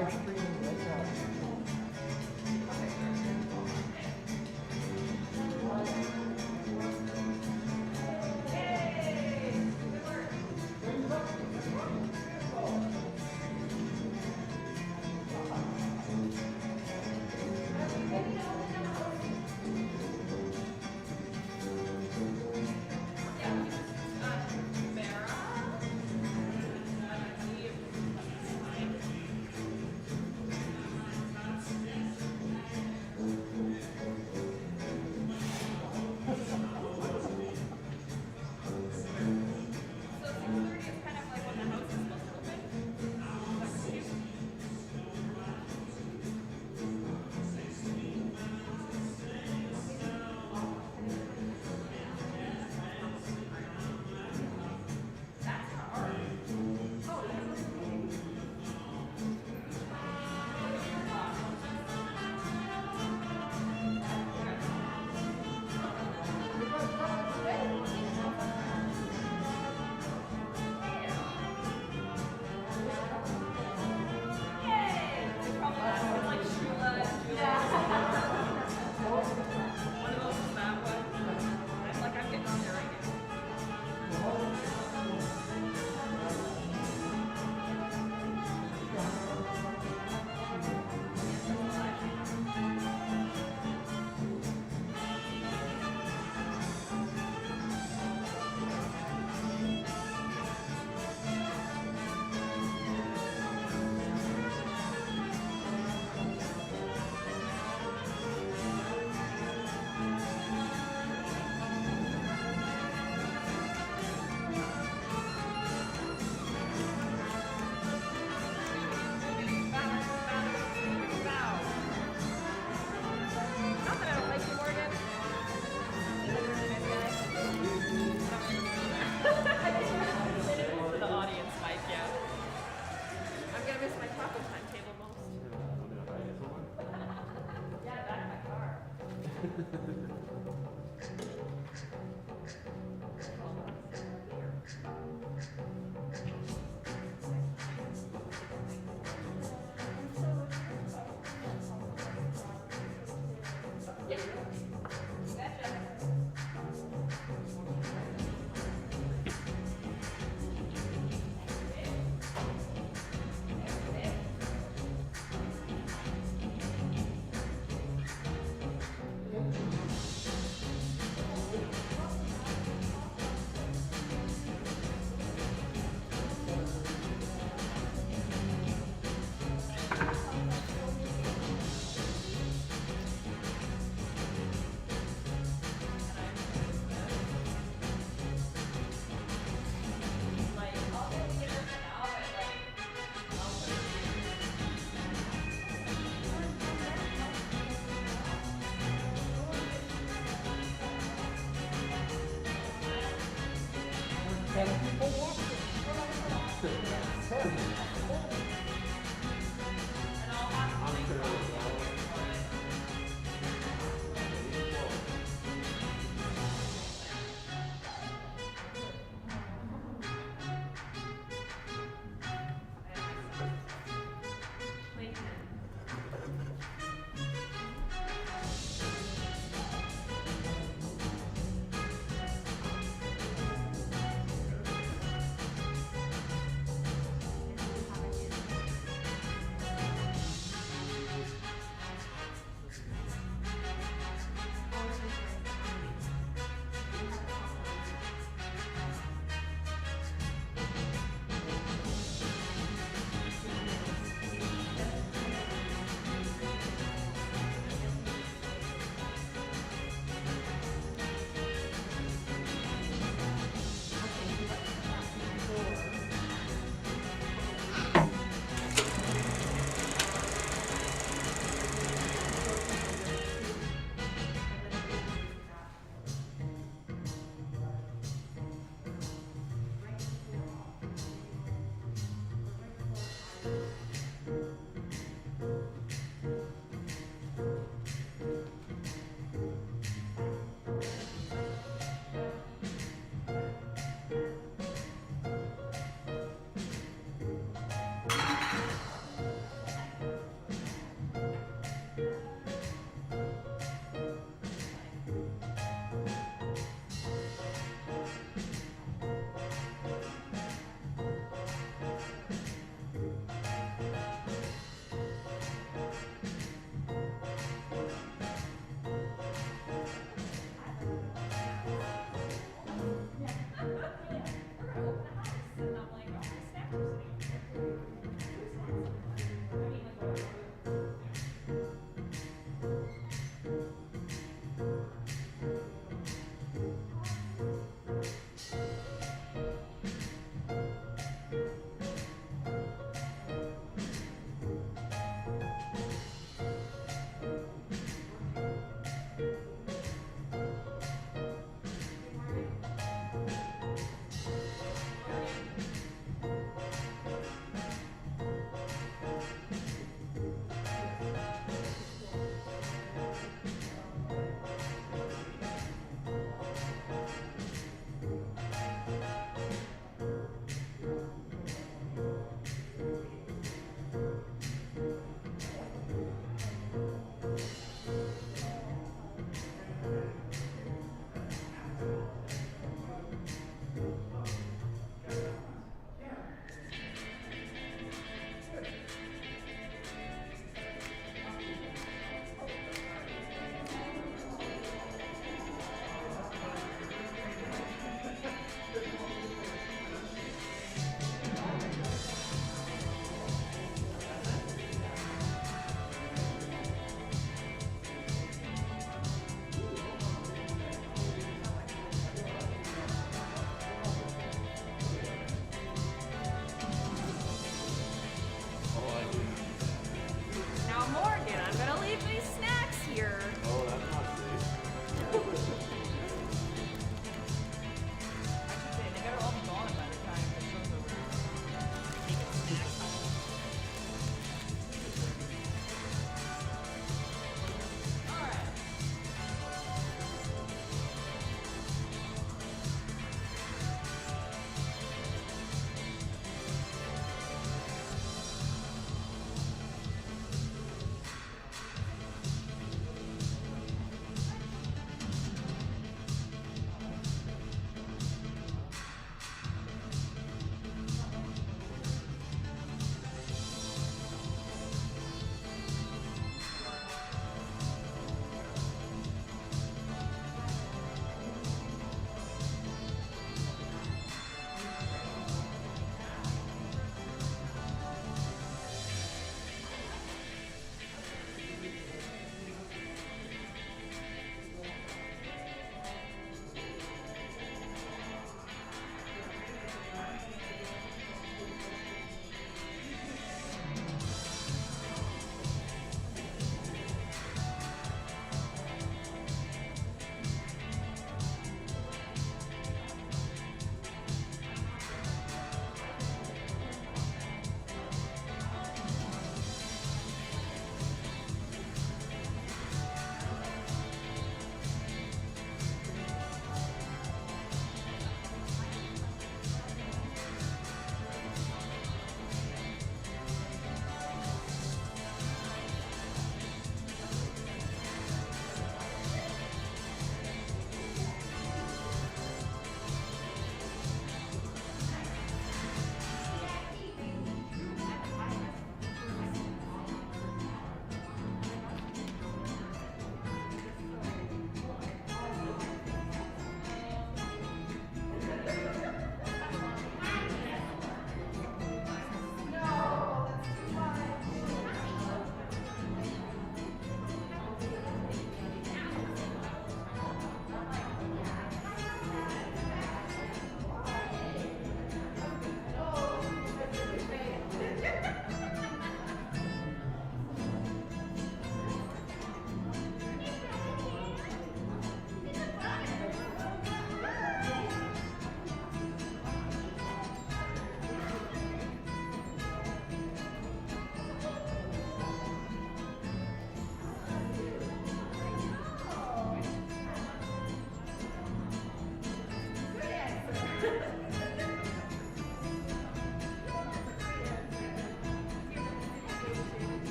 live streaming right now.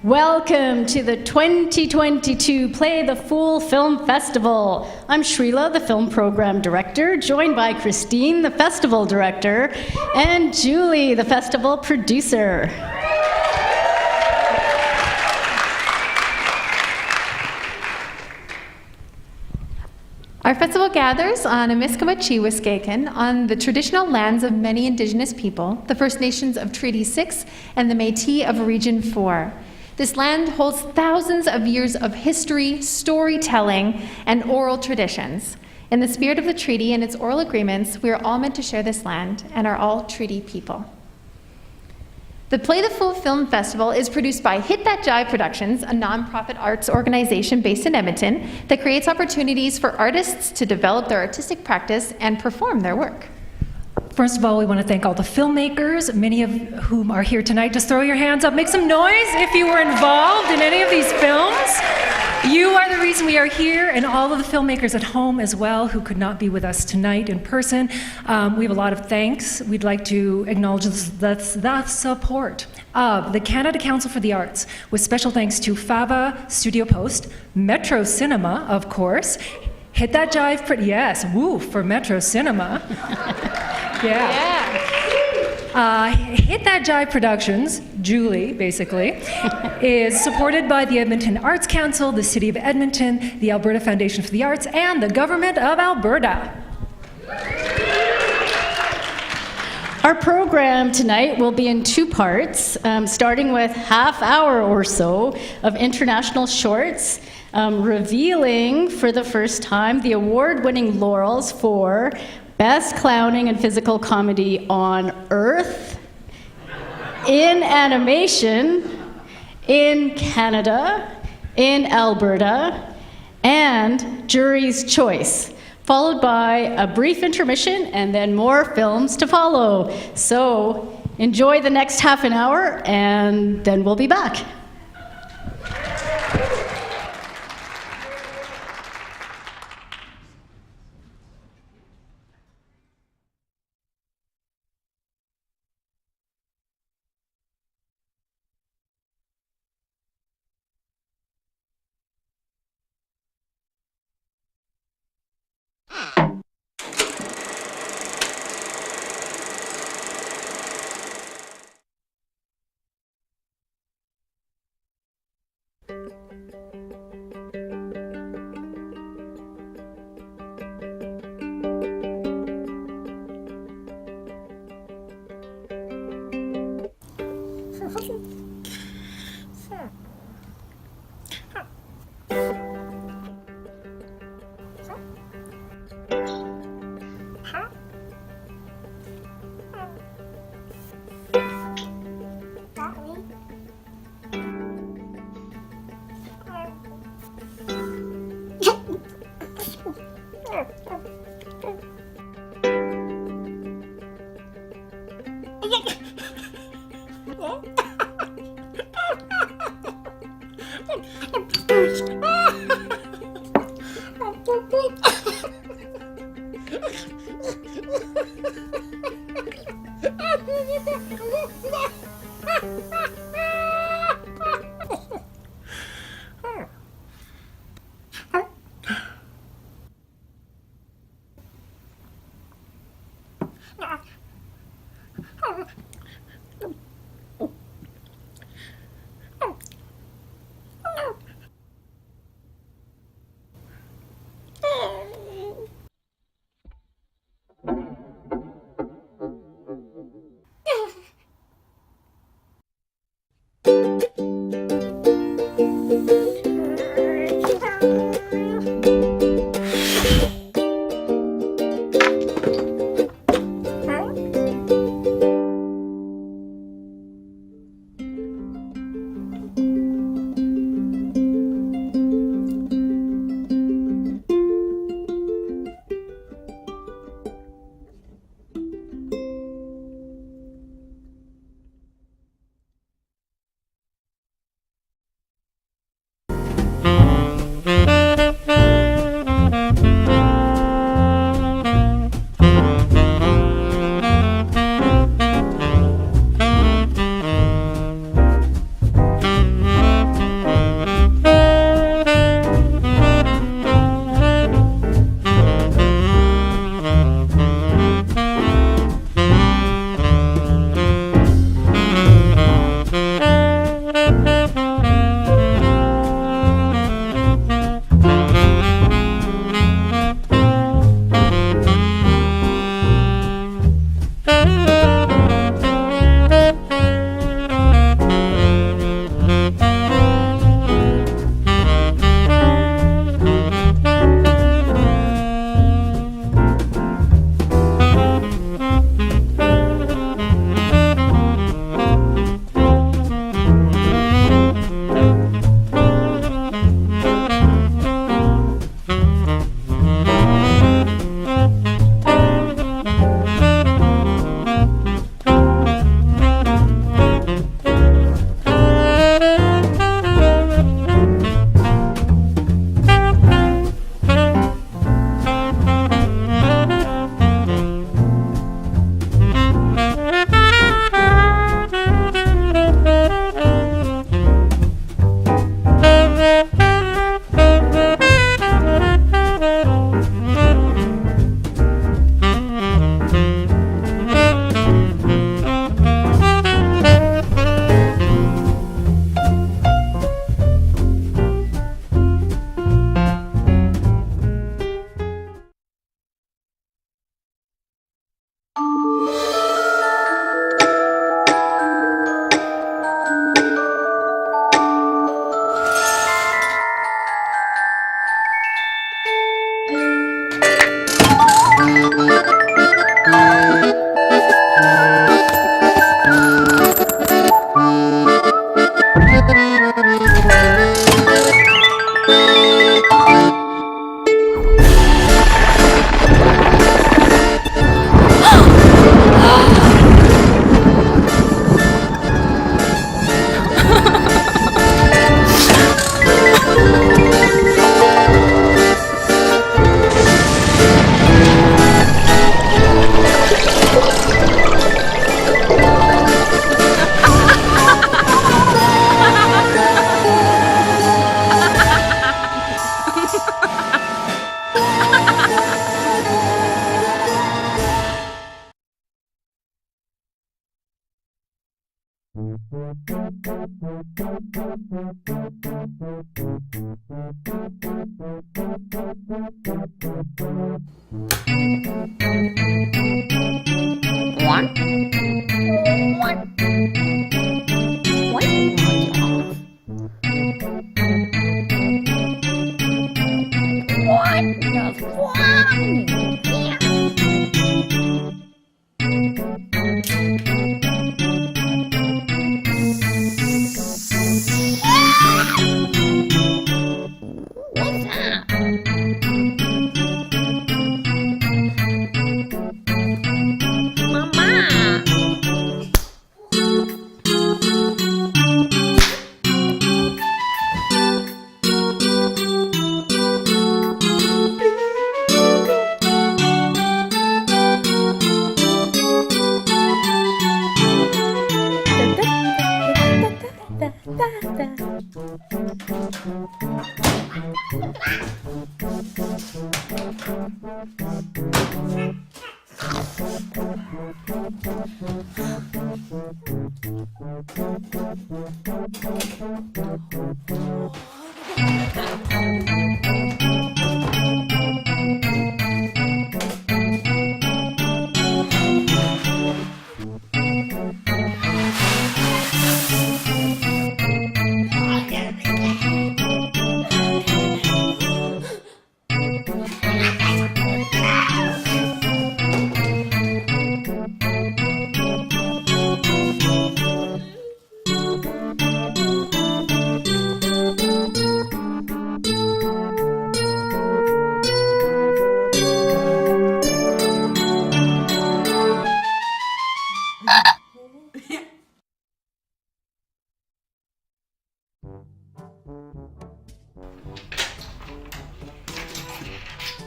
Welcome to the 2022 Play the Fool Film Festival. I'm Shrila, the Film Program Director, joined by Christine, the Festival Director, and Julie, the Festival Producer. Our festival gathers on Amiskwaciwâskahikan, on the traditional lands of many Indigenous people, the First Nations of Treaty 6 and the Métis of Region 4. This land holds thousands of years of history, storytelling, and oral traditions. In the spirit of the treaty and its oral agreements, we are all meant to share this land and are all treaty people. The Play the Fool Film Festival is produced by Hit That Jive Productions, a nonprofit arts organization based in Edmonton that creates opportunities for artists to develop their artistic practice and perform their work. First of all, we want to thank all the filmmakers, many of whom are here tonight. Just throw your hands up, make some noise if you were involved in any of these films. You are the reason we are here, and all of the filmmakers at home as well who could not be with us tonight in person. We have a lot of thanks. We'd like to acknowledge the support of the Canada Council for the Arts, with special thanks to Fava, Studio Post, Metro Cinema, of course, Hit That Jive, yes, woo, for Metro Cinema. Yeah. Hit That Jive Productions, Julie, basically, is supported by the Edmonton Arts Council, the City of Edmonton, the Alberta Foundation for the Arts, and the Government of Alberta. Our program tonight will be in two parts, starting with half hour or so of international shorts, revealing for the first time the award-winning laurels for Best Clowning and Physical Comedy on Earth, in Animation, in Canada, in Alberta, and Jury's Choice, followed by a brief intermission and then more films to follow. So enjoy the next half an hour, and then we'll be back.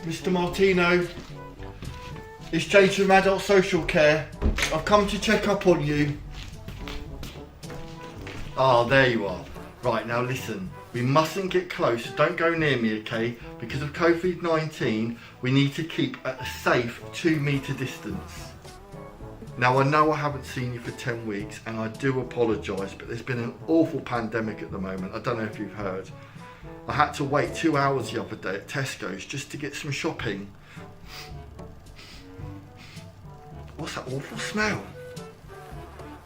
Mr. Martino, it's James from Adult Social Care. I've come to check up on you. Ah, there you are. Right, now listen, we mustn't get close, don't go near me, okay? Because of COVID-19, we need to keep at a safe 2-metre distance. Now I know I haven't seen you for 10 weeks and I do apologise, but there's been an awful pandemic at the moment. I don't know if you've heard. I had to wait 2 hours the other day at Tesco's just to get some shopping. What's that awful smell?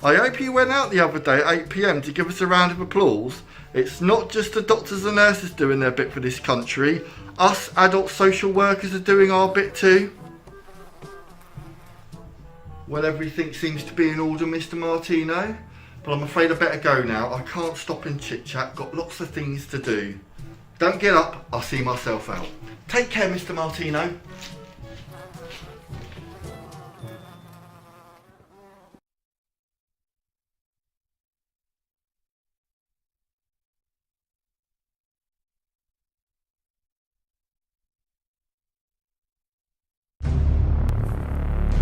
I hope you went out the other day at 8 PM to give us a round of applause. It's not just the doctors and nurses doing their bit for this country. Us adult social workers are doing our bit too. Well, everything seems to be in order, Mr. Martino, but I'm afraid I better go now. I can't stop and chit-chat, got lots of things to do. Don't get up, I'll see myself out. Take care, Mr. Martino.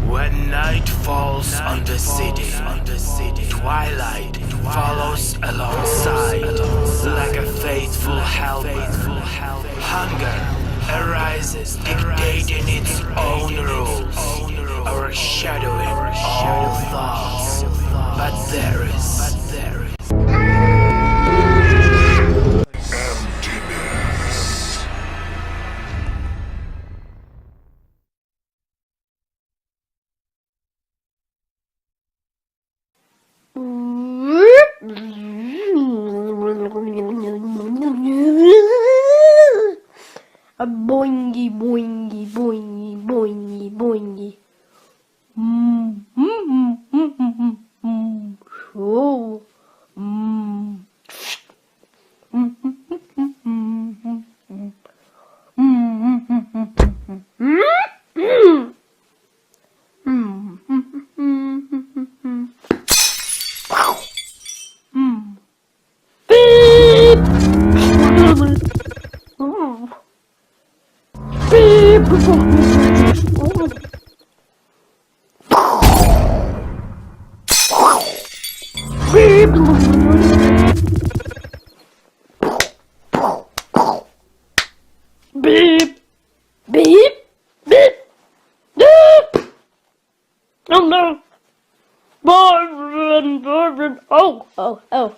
When night falls on the city, twilight follows alongside, like a faithful helper. Hunger arises, dictating its own rules, overshadowing all thoughts. But there is Boingy, boingy, boingy, boingy, boingy. Oh. Beep, beep, beep, beep. Oh no. Oh, oh, oh.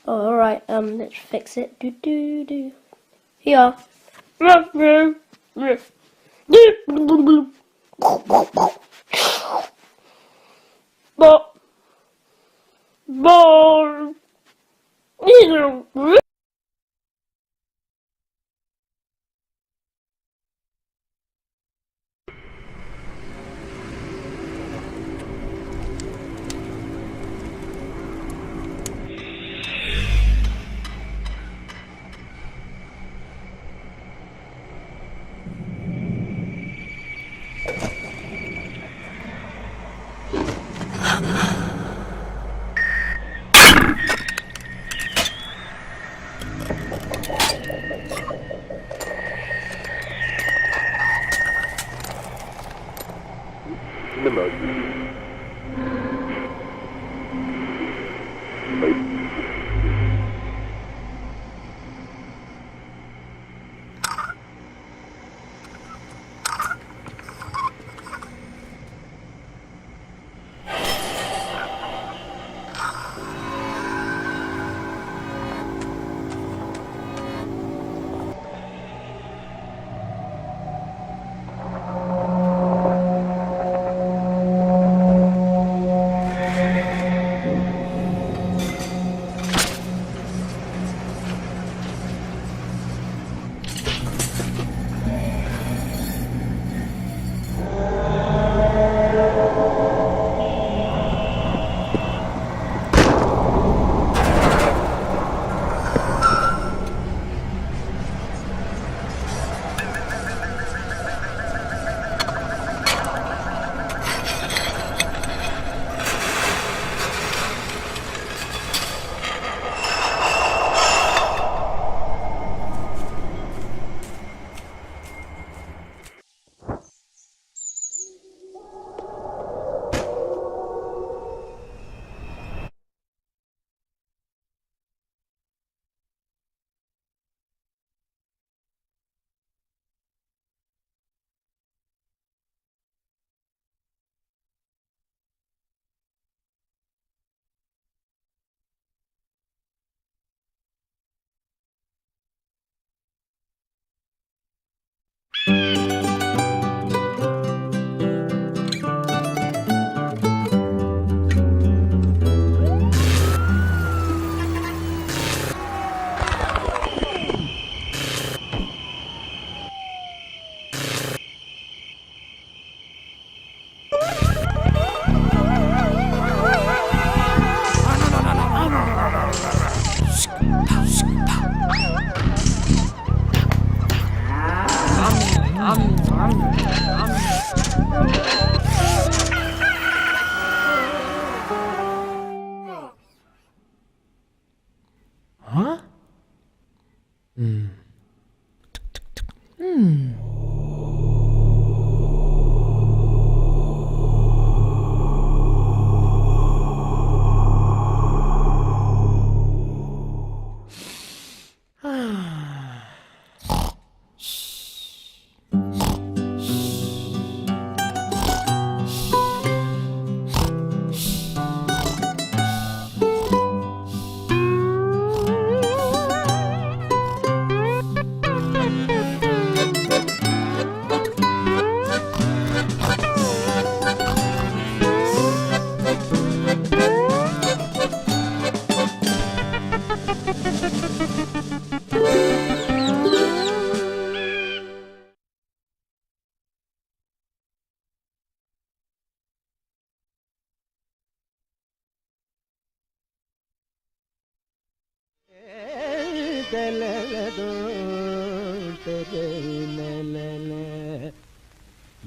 All Alright, let's fix it. Here.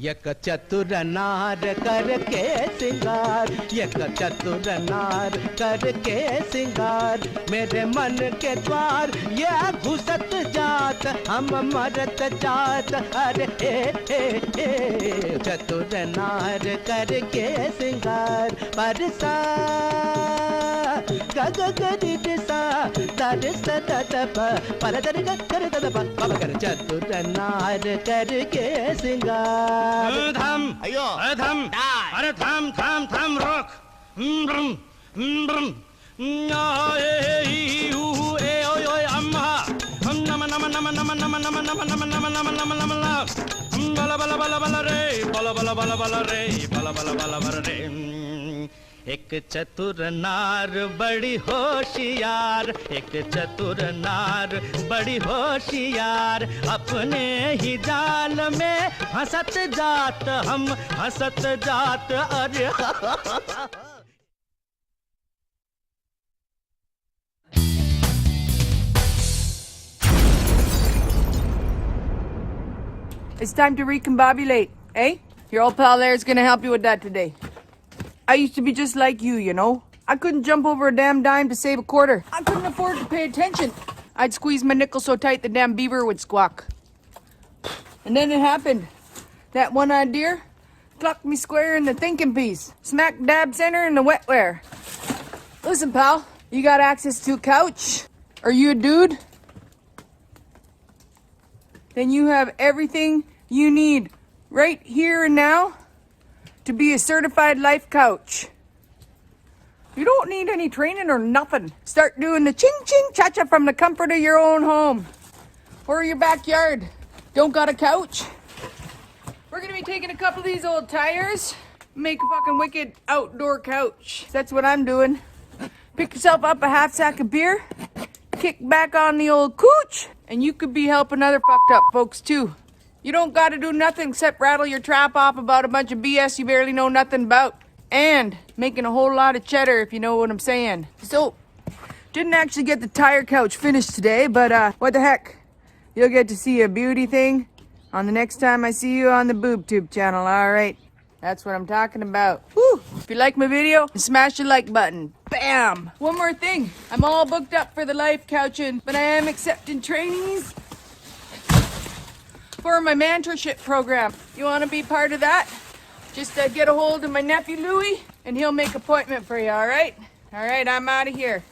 एक चतुर नार करके सिंगार, एक चतुर नार करके सिंगार, मेरे मन के द्वार ये घुसत जात, हम मरत जात, अरे हे चतुर नार करके सिंगार, परसा गग गरि सा दर स दप पर दर कर दप बाबा कर चतुर नार करके सिंगार। थम अयो थम अरे थम थम थम रोक एक चतुर नार बड़ी होशियार, एक चतुर नार बड़ी होशियार, अपने ही जाल में हंसत जात हम हंसत जात अरे It's time to recombobulate, eh? Your old pal there is gonna help you with that today. I used to be just like you know? I couldn't jump over a damn dime to save a quarter. I couldn't afford to pay attention. I'd squeeze my nickel so tight the damn beaver would squawk. And then it happened. That one-eyed deer clocked me square in the thinking piece. Smack dab center in the wetware. Listen, pal, you got access to a couch? Are you a dude? Then you have everything you need right here and now to be a certified life coach. You don't need any training or nothing. Start doing the ching-ching cha-cha from the comfort of your own home or your backyard. Don't got a couch? We're gonna be taking a couple of these old tires, make a fucking wicked outdoor couch. That's what I'm doing. Pick yourself up a half sack of beer, kick back on the old couch, and you could be helping other fucked up folks too. You don't gotta do nothing except rattle your trap off about a bunch of BS you barely know nothing about. And making a whole lot of cheddar, if you know what I'm saying. So, didn't actually get the tire couch finished today, but what the heck? You'll get to see a beauty thing on the next time I see you on the BoobTube channel, alright? That's what I'm talking about. Woo! If you like my video, smash the like button. Bam! One more thing. I'm all booked up for the life couching, but I am accepting trainees for my mentorship program. You want to be part of that? Just get a hold of my nephew Louie, and he'll make appointment for you, alright? Alright, I'm out of here.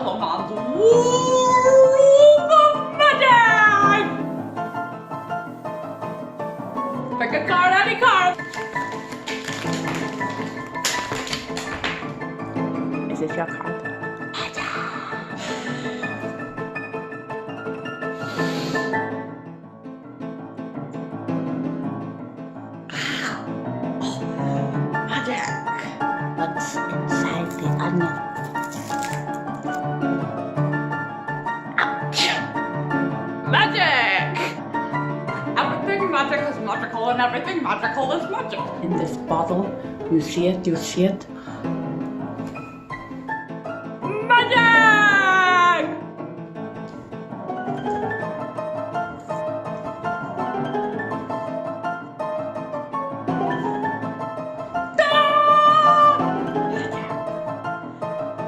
Sherlock Holmes' World of Magic! Pick a card, any card! Is this your card? What's inside the onion? Magic! Everything magic is magical and everything magical is magic. In this bottle, you see it, you see it. Magic!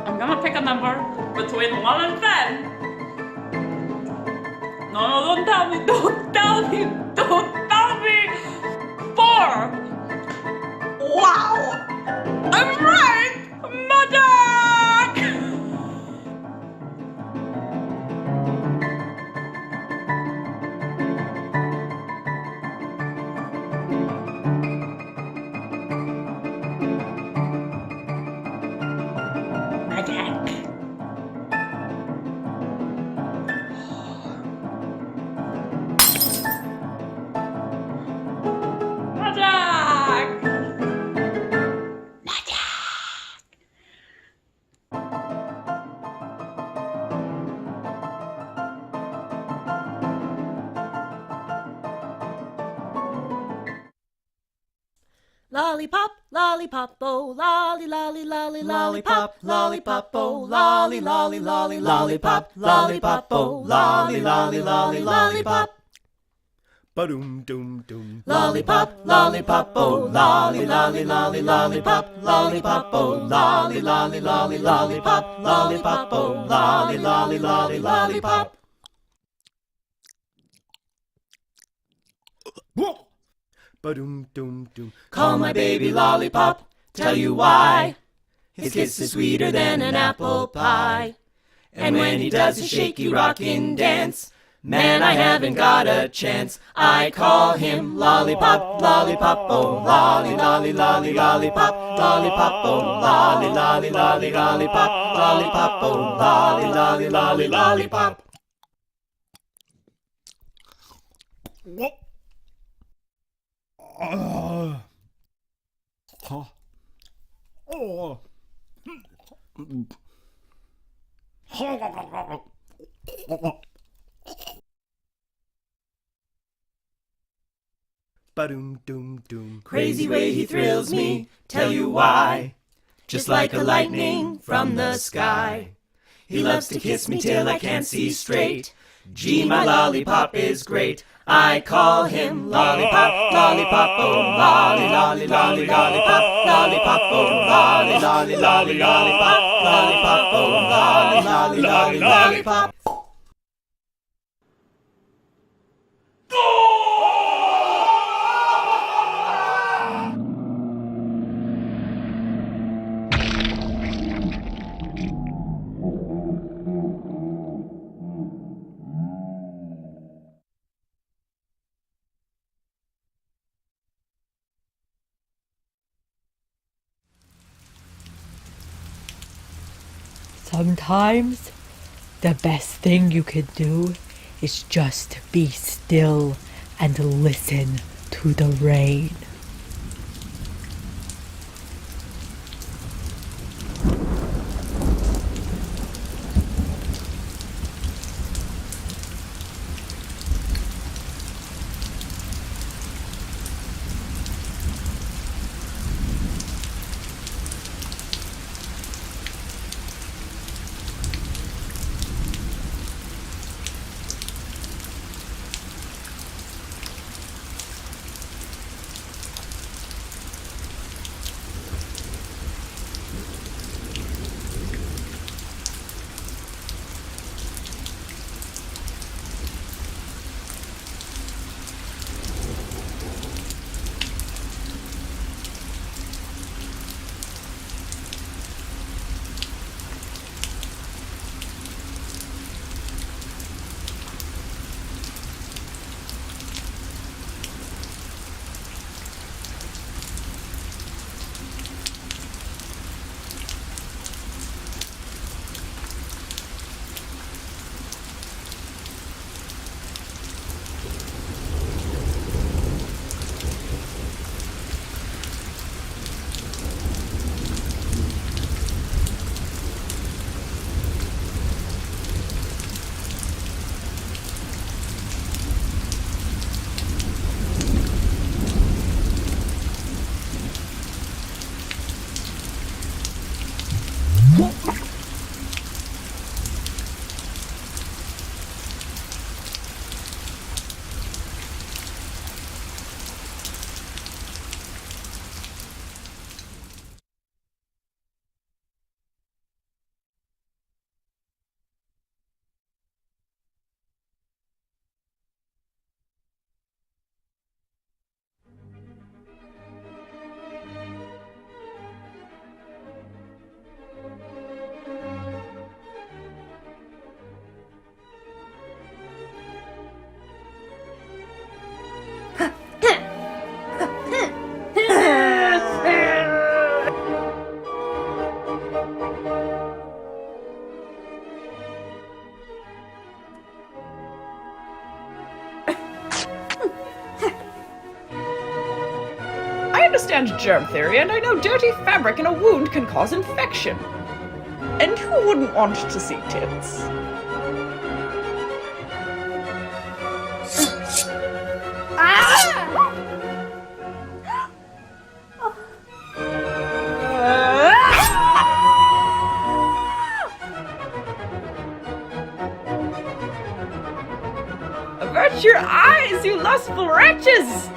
I'm gonna pick a number between 1 and 10. No, don't tell me, don't tell me, don't tell me! 4! Wow! I'm right! Magic! Magic. Magic! Lollipop, lollipop, oh, lolly, lolly, lolly, lollipop, lollipop, oh, lolly, lolly, lolly, lollipop, lollipop, oh, lolly, lolly, lolly, lollipop. Ba-doom, doom, doom. Lollipop, lollipop, oh, lolly, lolly, lolly, lollipop, lollipop, oh, lolly, lolly, lolly, lollipop, lollipop, oh, lolly, lolly, lolly, lollipop. Ba-doom, doom, doom. Call my baby lollipop, tell you why. His kiss is sweeter than an apple pie. And when he does his shaky rockin' dance, man, I haven't got a chance. I call him lollipop, lollipop, oh, lolly, lolly, lolly, lollipop, lollipop, oh, lolly, lolly, lolly, lollipop, lollipop, oh, lolly, lolly, lolly, lollipop. Ba-doom, doom, doom. Crazy way he thrills me, tell you why. Just like a lightning from the sky. He loves to kiss me till I can't see straight. Gee, my lollipop is great. I call him lollipop, lollipop, oh, lolly, lolly, lolly, lollipop, lollipop, oh, lolly, lolly, lolly, lollipop, lollipop, oh, lolly, lolly, lolly, lollipop. Sometimes the best thing you can do is just be still and listen to the rain. understand germ theory, and I know dirty fabric in a wound can cause infection. And who wouldn't want to see tits? Avert your eyes, you lustful wretches!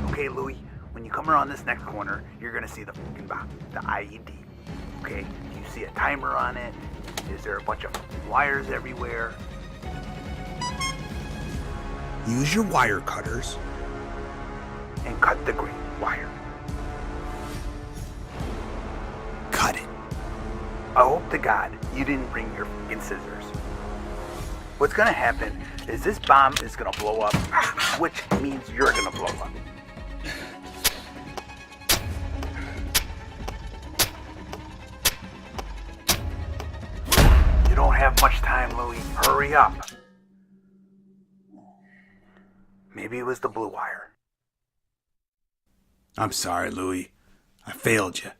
Okay, Louie, when you come around this next corner, you're gonna see the fucking bomb, the IED. Okay, do you see a timer on it? Is there a bunch of wires everywhere? Use your wire cutters and cut the green wire. Cut it. I hope to God you didn't bring your fucking scissors. What's gonna happen is this bomb is gonna blow up, which means you're gonna blow up. You don't have much time, Louie. Hurry up. Maybe it was the blue wire. I'm sorry, Louie. I failed you.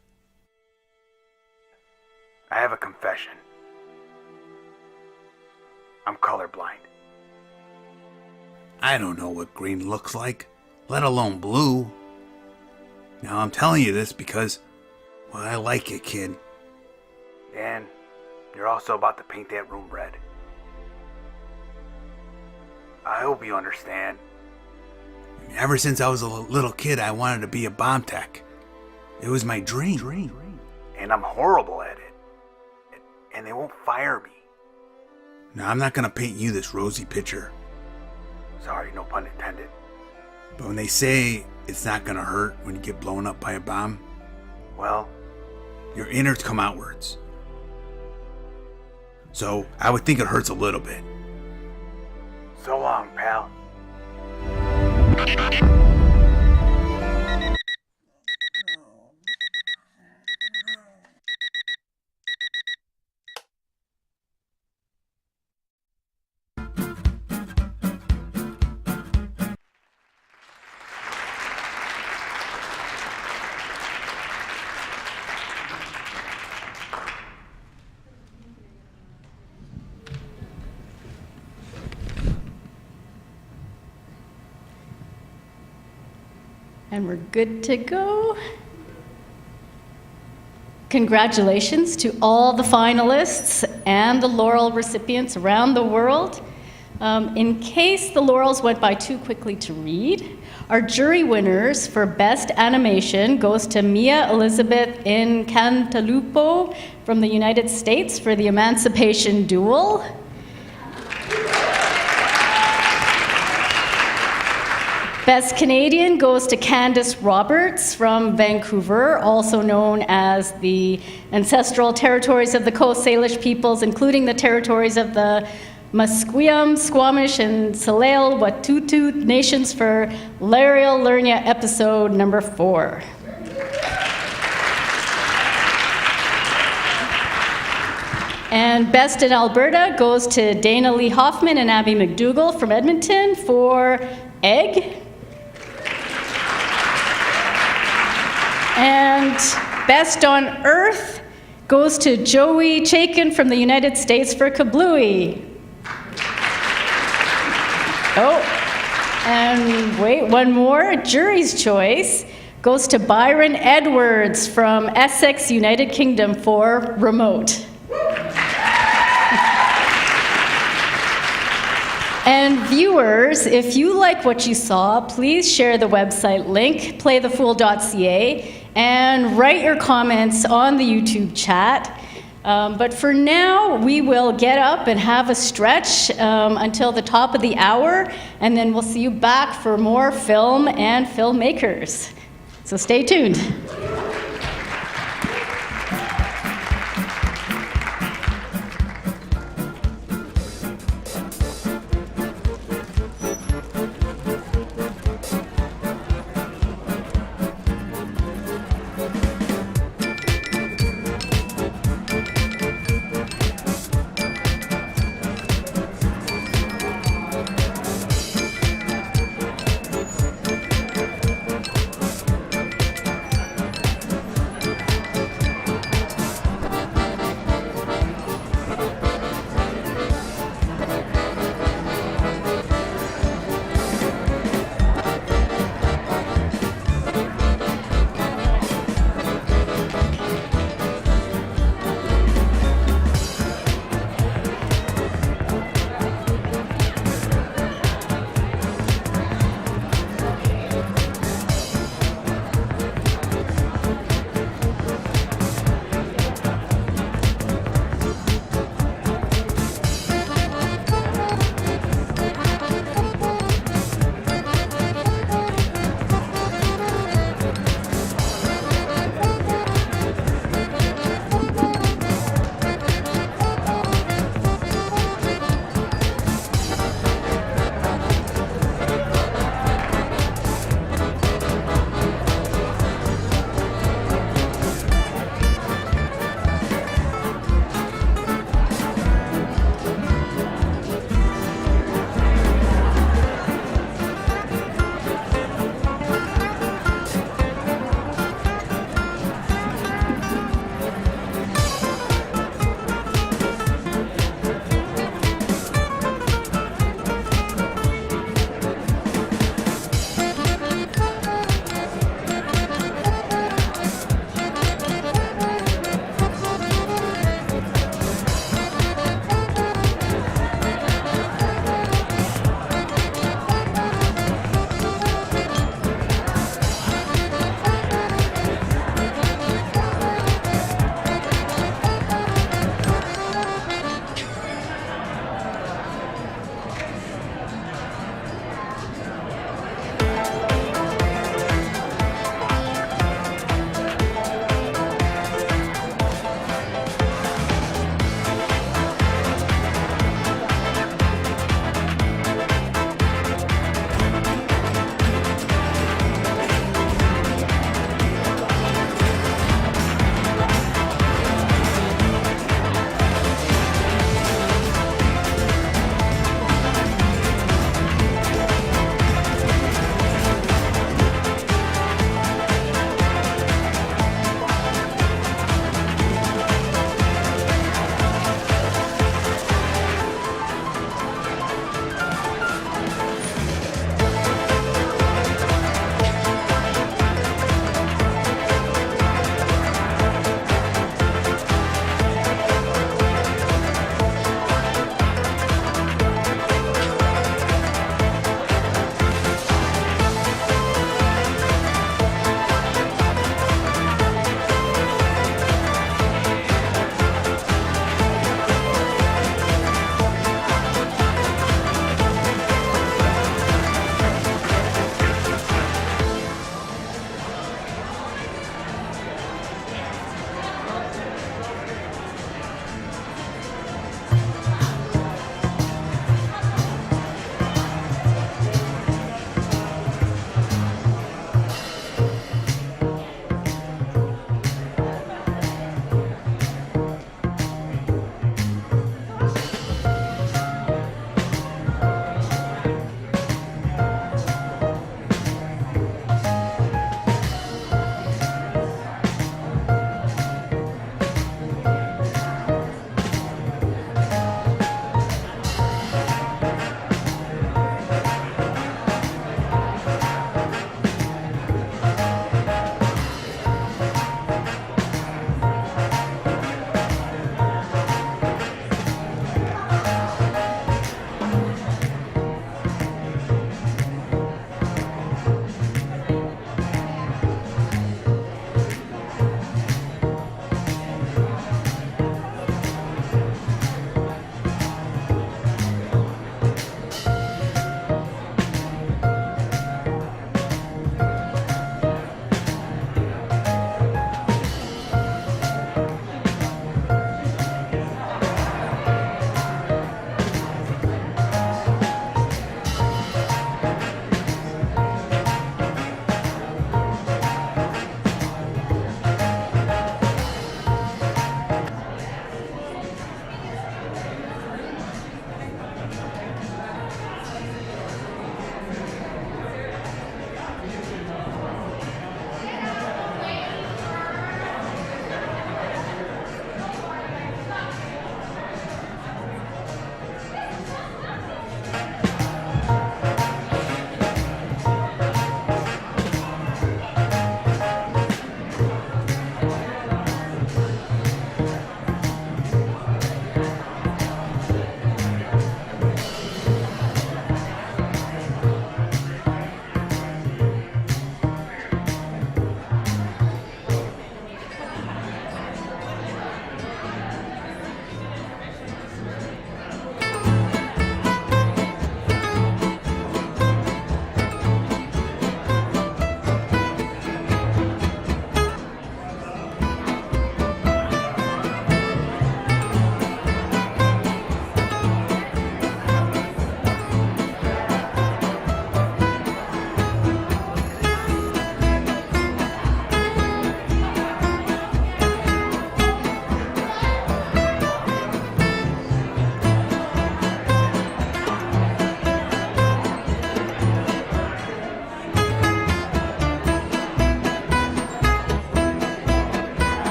I have a confession. I'm colorblind. I don't know what green looks like, let alone blue. Now I'm telling you this because, well, I like you, kid. And you're also about to paint that room red. I hope you understand. Ever since I was a little kid, I wanted to be a bomb tech. It was my dream. And I'm horrible at it. And they won't fire me. Now, I'm not going to paint you this rosy picture. Sorry, no pun intended. But when they say it's not going to hurt when you get blown up by a bomb, well, your innards come outwards. So I would think it hurts a little bit. So long, pal. And we're good to go. Congratulations to all the finalists and the laurel recipients around the world. In case the laurels went by too quickly to read, our jury winners for Best Animation goes to Mia Elizabeth in Cantalupo from the United States for the Emancipation Duel. Best Canadian goes to Candace Roberts from Vancouver, also known as the ancestral territories of the Coast Salish peoples, including the territories of the Musqueam, Squamish, and Tsleil-Waututh nations for Larial Lernia episode number 4. And Best in Alberta goes to Dana Lee Hoffman and Abby McDougall from Edmonton for Egg. And Best on Earth goes to Joey Chaikin from the United States for Kablooey. Oh, and wait, one more. Jury's choice goes to Byron Edwards from Essex, United Kingdom for Remote. And viewers, if you like what you saw, please share the website link, playthefool.ca, and write your comments on the YouTube chat. But for now, we will get up and have a stretch until the top of the hour, and then we'll see you back for more film and filmmakers. So stay tuned.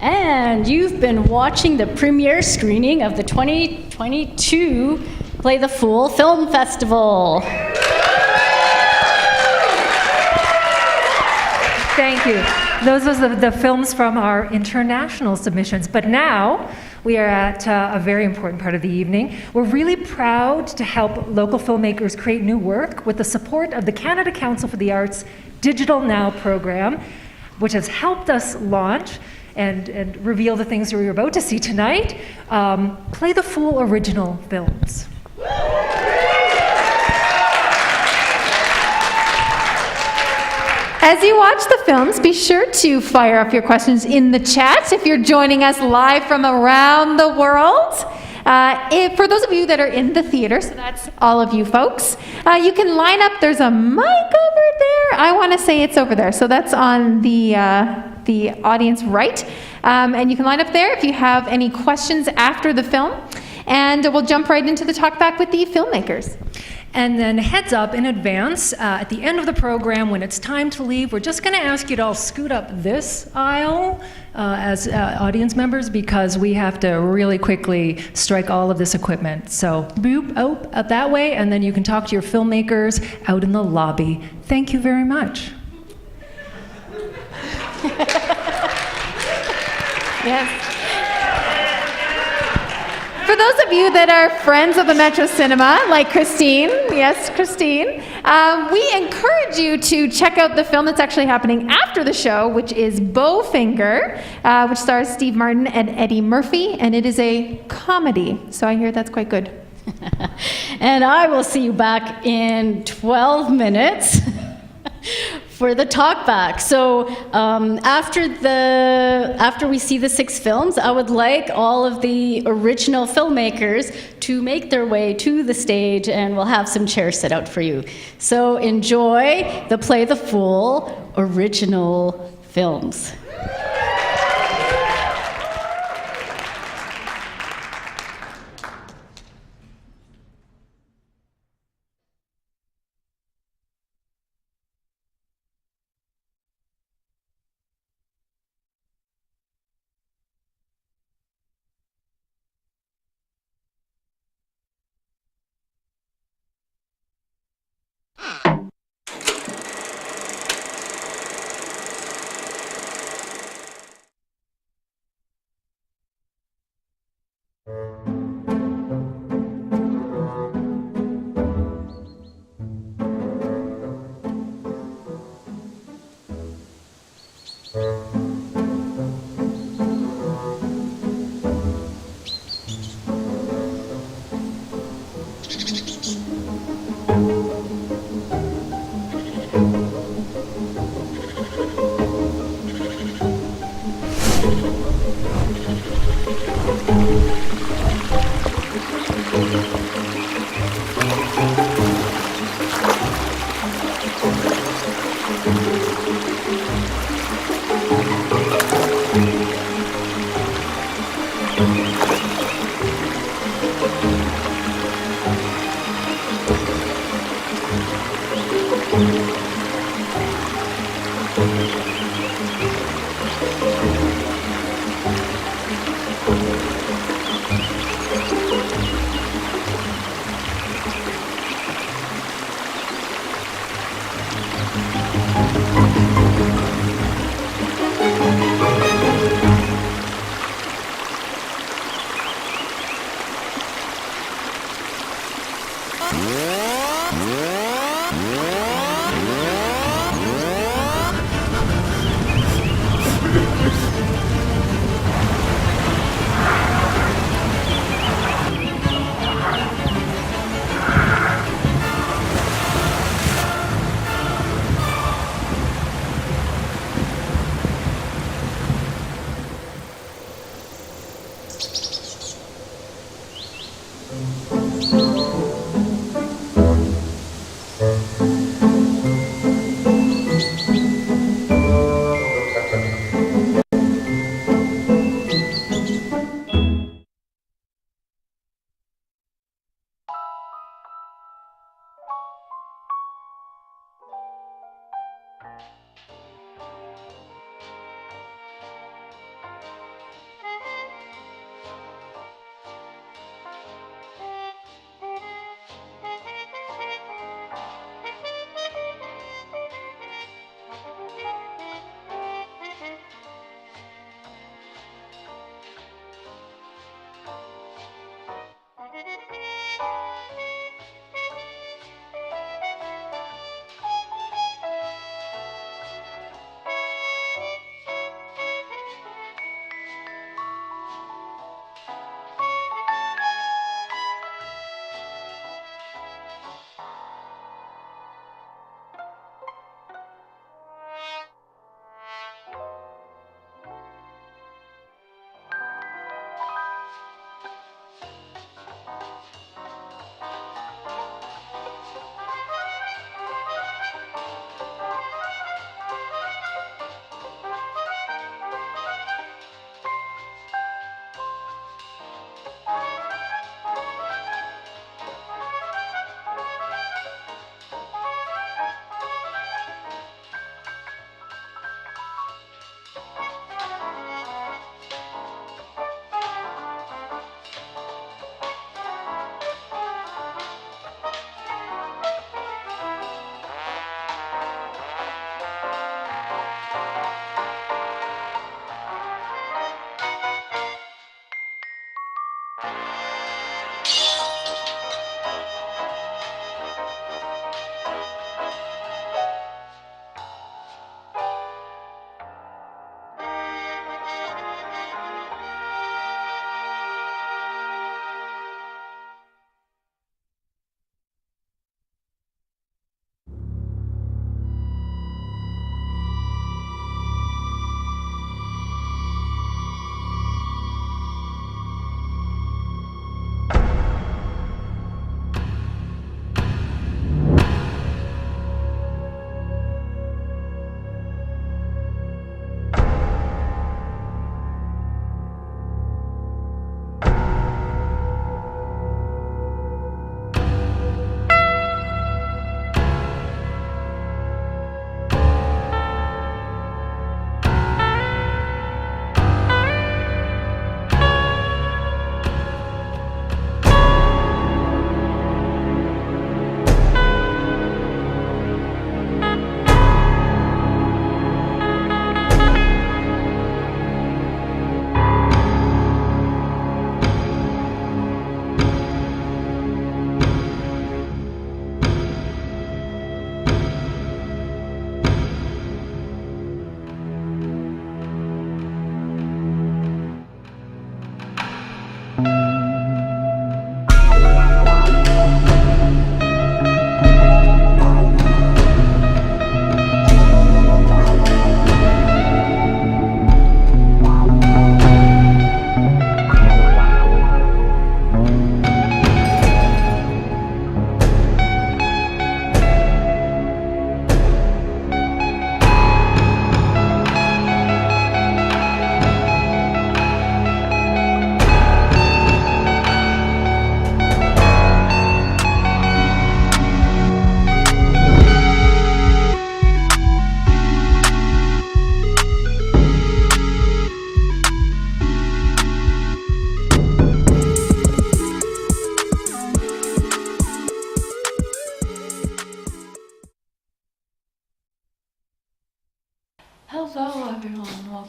And you've been watching the premiere screening of the 2022 Play the Fool Film Festival. Thank you. Those was the films from our international submissions. But now we are at a very important part of the evening. We're really proud to help local filmmakers create new work with the support of the Canada Council for the Arts Digital Now program, which has helped us launch and reveal the things we're about to see tonight. Play the Fool original films. As you watch the films, be sure to fire up your questions in the chat if you're joining us live from around the world. For those of you that are in the theater, so that's all of you folks, you can line up. There's a mic over there. I want to say it's over there. So that's on the audience right. And you can line up there if you have any questions after the film. And we'll jump right into the talk back with the filmmakers. And then heads up in advance, at the end of the program, when it's time to leave, we're just going to ask you to all scoot up this aisle as audience members, because we have to really quickly strike all of this equipment. So boop, out that way, and then you can talk to your filmmakers out in the lobby. Thank you very much. Yes. For those of you that are friends of the Metro Cinema, like Christine, yes, Christine, we encourage you to check out the film that's actually happening after the show, which is Bowfinger, which stars Steve Martin and Eddie Murphy, and it is a comedy. So I hear that's quite good. And I will see you back in 12 minutes for the talk back. So after we see the 6 films, I would like all of the original filmmakers to make their way to the stage, and we'll have some chairs set out for you. So enjoy the Play the Fool original films.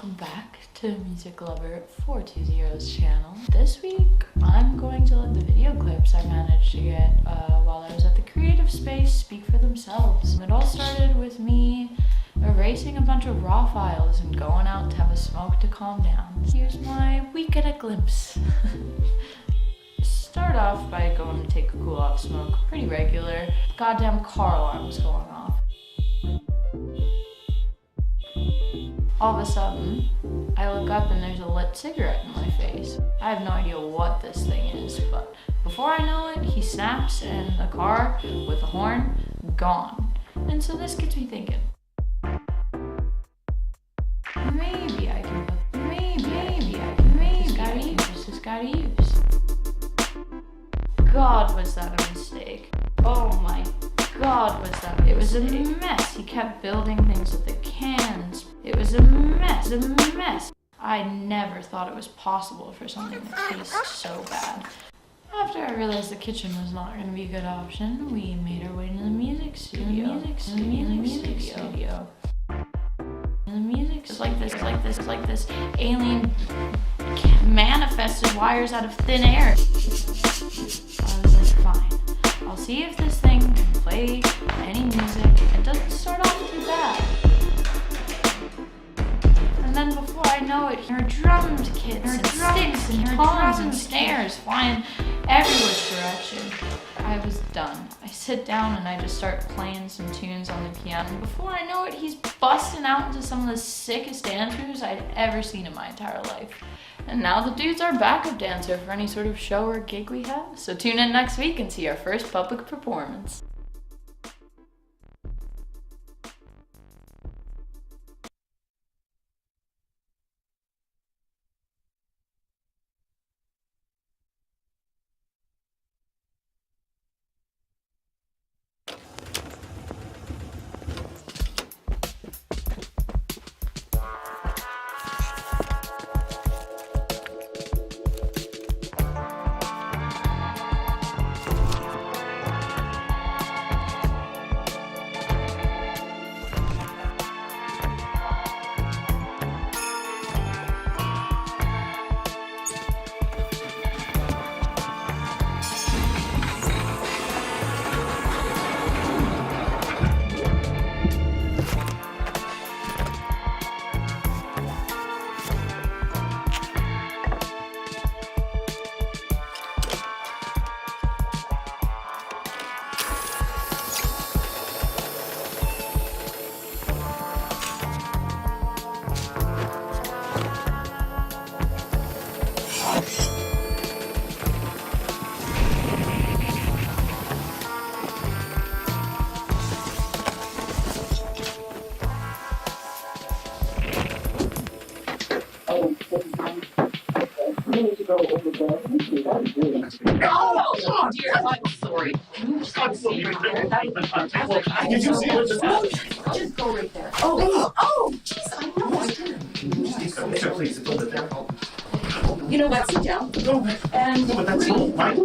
welcome back to Music Lover 420's channel. This week, I'm going to let the video clips I managed to get while I was at the creative space speak for themselves. It all started with me erasing a bunch of raw files and going out to have a smoke to calm down. Here's my week at a glimpse. Start off by going to take a cool off smoke, pretty regular. Goddamn car alarm was going off. All of a sudden, I look up and there's a lit cigarette in my face. I have no idea what this thing is, but before I know it, he snaps and the car with the horn, gone. And so this gets me thinking. Maybe I can use this guy to use. God, was that a mistake. Oh my God, was that it was a mess. He kept building things with the cans. It was a mess. I never thought it was possible for something to taste so bad. After I realized the kitchen was not going to be a good option, we made our way to the music studio. It's like this alien manifested wires out of thin air. I was like, fine, I'll see if this thing can play any music. It doesn't start off too bad. And then before I know it, there are drum kits and sticks and toms and snares flying every which direction. I was done. I sit down and I just start playing some tunes on the piano. And before I know it, he's busting out into some of the sickest dance moves I'd ever seen in my entire life. And now the dude's our backup dancer for any sort of show or gig we have. So tune in next week and see our first public performance. Oh, dear, I'm sorry. I'm sorry. Did you see what just happened? Just go right there. Oh, jeez, I know I didn't. Sir, please, it's over there. You know what, sit down. And But that's all right.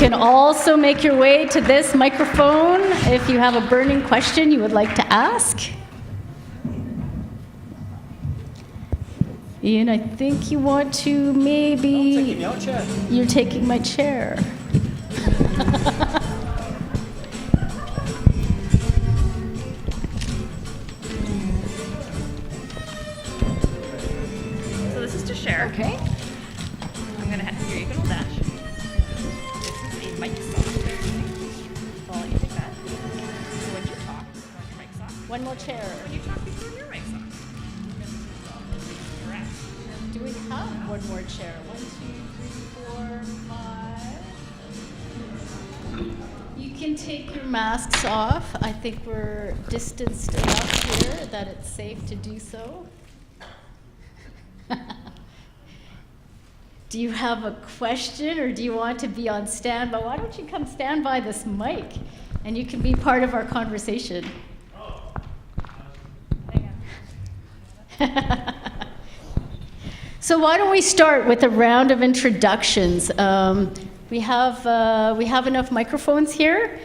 can also make your way to this microphone if you have a burning question you would like to ask. Ian, I think you want to maybe... You're taking my chair. So this is to share. Okay. I'm gonna have here. You can hold that. This is a mic soft. Well, you take that. So when you talk, when your mic's off. One more chair. When you talk before your mic's off. Correct. Do we have one more chair? 1, 2, 3, 4, 5. You can take your masks off. I think we're distanced enough here that it's safe to do so. Do you have a question or do you want to be on standby? Why don't you come stand by this mic and you can be part of our conversation. So why don't we start with a round of introductions? We have enough microphones here.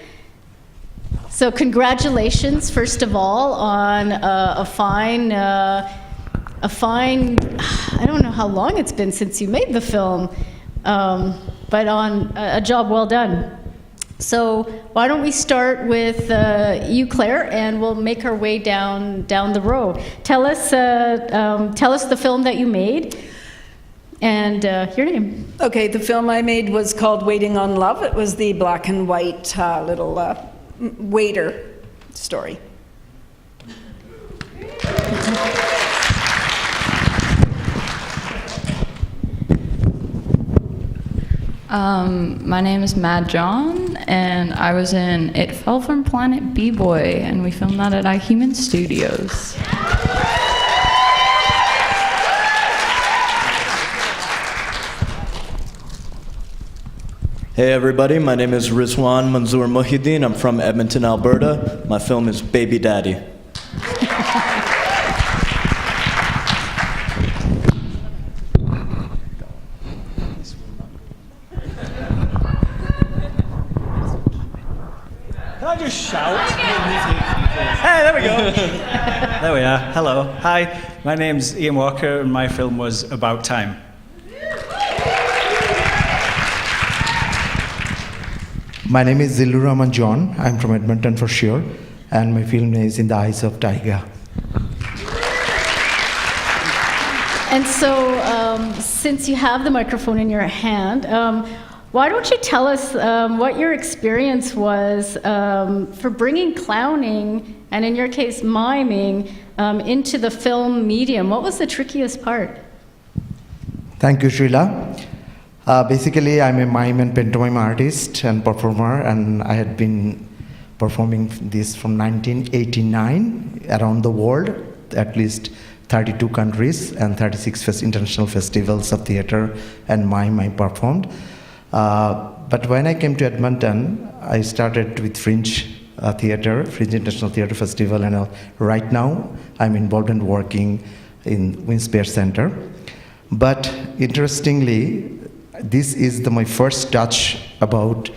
So congratulations, first of all, on a fine, I don't know how long it's been since you made the film, but on a job well done. So why don't we start with you, Claire, and we'll make our way down the row. Tell us the film that you made and your name. Okay, the film I made was called Waiting on Love. It was the black and white little waiter story. My name is Mad John, and I was in It Fell from Planet B-Boy, and we filmed that at iHuman Studios. Hey everybody, my name is Rizwan Mohiuddin. I'm from Edmonton, Alberta. My film is Baby Daddy. Can I just shout? Hey, there we go. There we are. Hello. Hi, my name's Ian Walker, and my film was About Time. My name is Zillur Rahman John. I'm from Edmonton for sure, and my film is In the Eyes of Tiger. And so, since you have the microphone in your hand, why don't you tell us what your experience was for bringing clowning, and in your case, miming, into the film medium? What was the trickiest part? Thank you, Srila. Basically, I'm a mime and pantomime artist and performer, and I had been performing this from 1989 around the world, at least 32 countries and 36 international festivals of theater and mime I performed. But when I came to Edmonton, I started with Fringe Theater, Fringe International Theater Festival, and right now I'm involved in working in Winspear Center. But interestingly, this is my first touch about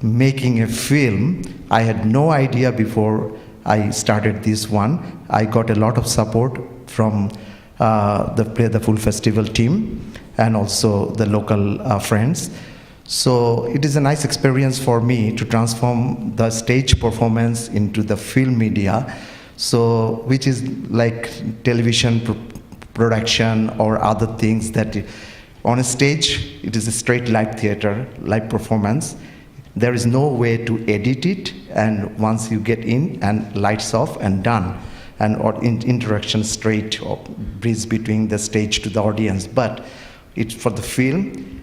making a film. I had no idea before I started this one. I got a lot of support from the Play the Fool Festival team and also the local friends. So it is a nice experience for me to transform the stage performance into the film media, so which is like television production or other things that on a stage, it is a straight live theater, live performance. There is no way to edit it, and once you get in and lights off and done, and or interaction straight or breeze between the stage to the audience. But it's for the film.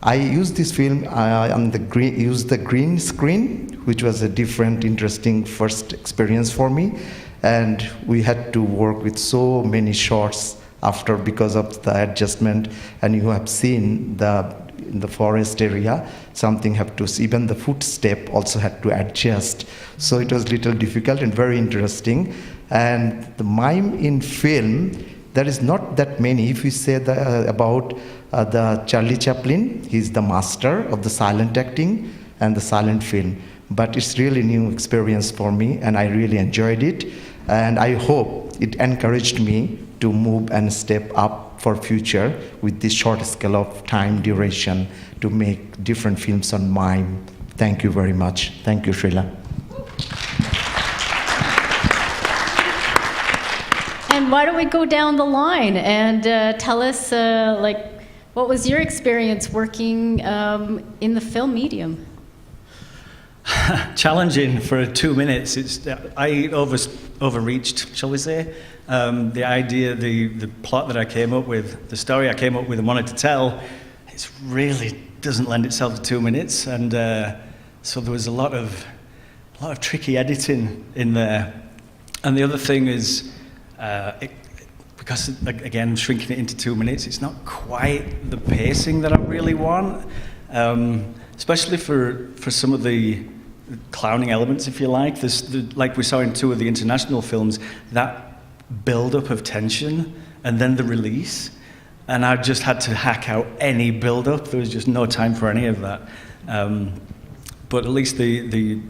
I used this film on the green screen, which was a different, interesting first experience for me, and we had to work with so many shots after because of the adjustment, and you have seen in the forest area, something have to, even the footstep also had to adjust. So it was a little difficult and very interesting. And the mime in film, there is not that many. If you say about the Charlie Chaplin, he's the master of the silent acting. and the silent film. But it's really new experience for me, and I really enjoyed it. And I hope it encouraged me to move and step up for future with this short scale of time duration to make different films on mime. Thank you very much. Thank you, Srila. And why don't we go down the line and tell us, what was your experience working in the film medium? Challenging for 2 minutes. I overreached, shall we say? The idea, the plot that I came up with, the story I came up with and wanted to tell, it really doesn't lend itself to 2 minutes, and so there was a lot of tricky editing in there. And the other thing is, because again, shrinking it into 2 minutes, it's not quite the pacing that I really want, especially for some of the clowning elements, if you like. Like we saw in 2 of the international films, that build-up of tension and then the release, and I just had to hack out any build-up. There was just no time for any of that. But at least the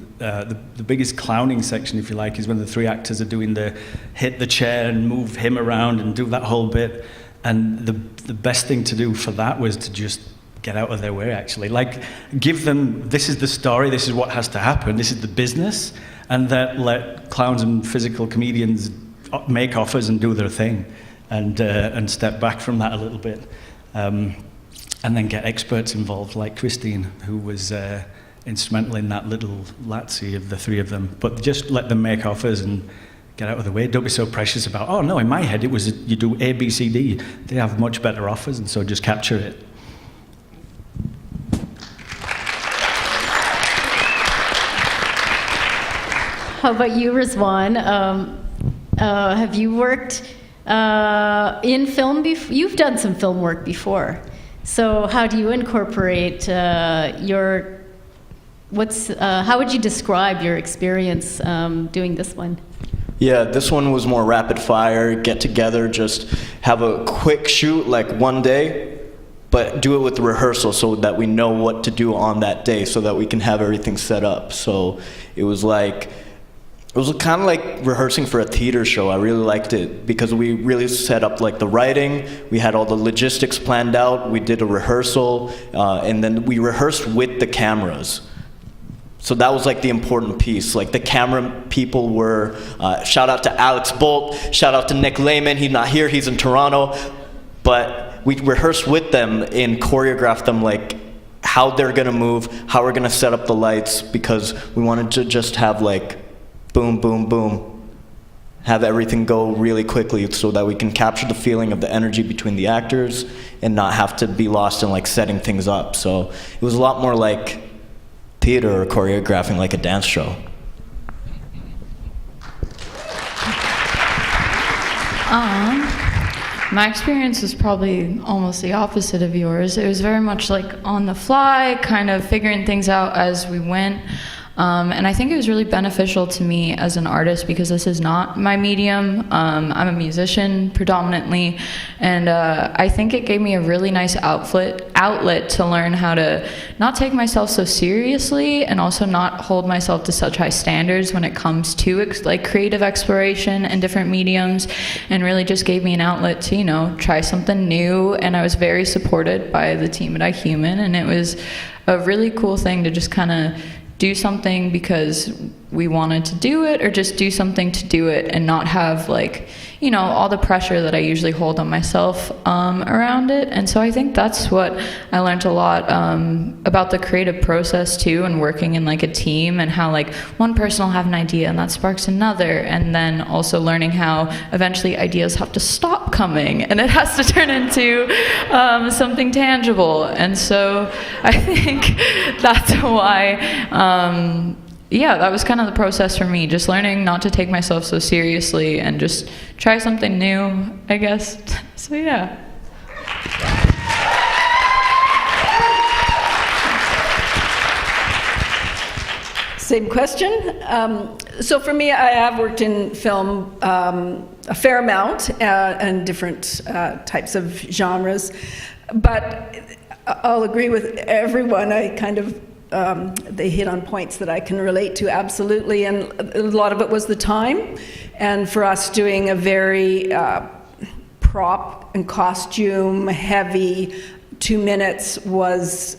biggest clowning section, if you like, is when the 3 actors are doing the hit the chair and move him around and do that whole bit. And the best thing to do for that was to just get out of their way, actually. Like, give them, this is the story, this is what has to happen, this is the business, and let clowns and physical comedians make offers and do their thing, and step back from that a little bit. And then get experts involved, like Christine, who was instrumental in that little latzi of the 3 of them. But just let them make offers and get out of the way. Don't be so precious about, oh no, in my head it was you do A, B, C, D. They have much better offers, and so just capture it. How about you, Rizwan? Have you worked in film before? You've done some film work before. So how do you incorporate how would you describe your experience doing this one? Yeah, this one was more rapid fire, get together, just have a quick shoot like one day, but do it with rehearsal so that we know what to do on that day so that we can have everything set up. So it was kind of like rehearsing for a theater show. I really liked it because we really set up like the writing, we had all the logistics planned out, we did a rehearsal, and then we rehearsed with the cameras. So that was like the important piece. Like the camera people were, shout out to Alex Bolt, shout out to Nick Lehman, he's not here, he's in Toronto. But we rehearsed with them and choreographed them like how they're gonna move, how we're gonna set up the lights, because we wanted to just have like boom, boom, boom, have everything go really quickly so that we can capture the feeling of the energy between the actors and not have to be lost in like setting things up. So it was a lot more like theater or choreographing like a dance show. My experience was probably almost the opposite of yours. It was very much like on the fly, kind of figuring things out as we went. And I think it was really beneficial to me as an artist because this is not my medium. I'm a musician predominantly, and I think it gave me a really nice outlet to learn how to not take myself so seriously and also not hold myself to such high standards when it comes to like creative exploration and different mediums, and really just gave me an outlet to, you know, try something new. And I was very supported by the team at iHuman, and it was a really cool thing to just kind of do something because we wanted to do it, or just do something to do it and not have, like, you know, all the pressure that I usually hold on myself around it. And so I think that's what I learned a lot about the creative process too, and working in like a team, and how like one person will have an idea and that sparks another, and then also learning how eventually ideas have to stop coming and it has to turn into something tangible. And so I think that's why yeah, that was kind of the process for me, just learning not to take myself so seriously and just try something new, I guess. So yeah. Same question. So for me, I have worked in film a fair amount and different types of genres, but I'll agree with everyone. I kind of they hit on points that I can relate to absolutely, and a lot of it was the time, and for us doing a very prop and costume heavy 2 minutes was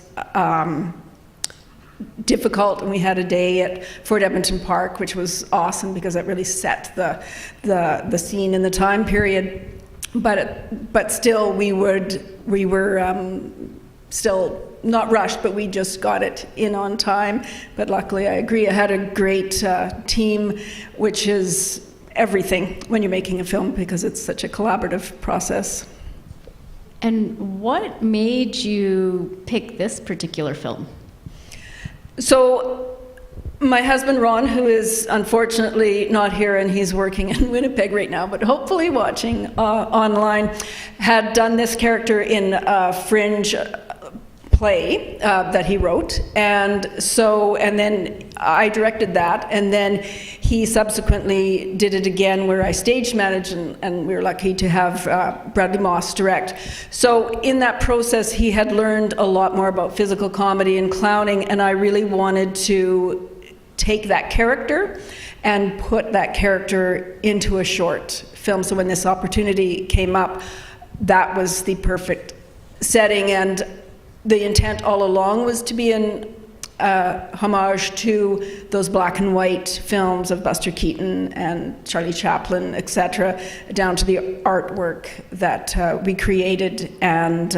difficult, and we had a day at Fort Edmonton Park, which was awesome because it really set the scene in the time period. But still, we were still not rushed, but we just got it in on time. But luckily, I agree, I had a great team, which is everything when you're making a film because it's such a collaborative process. And what made you pick this particular film? So my husband Ron, who is unfortunately not here and he's working in Winnipeg right now, but hopefully watching online, had done this character in a Fringe play that he wrote, and then I directed that, and then he subsequently did it again where I stage managed, and we were lucky to have Bradley Moss direct. So in that process he had learned a lot more about physical comedy and clowning, and I really wanted to take that character and put that character into a short film. So when this opportunity came up, that was the perfect setting, and the intent all along was to be an homage to those black and white films of Buster Keaton and Charlie Chaplin, etc., down to the artwork that we created, and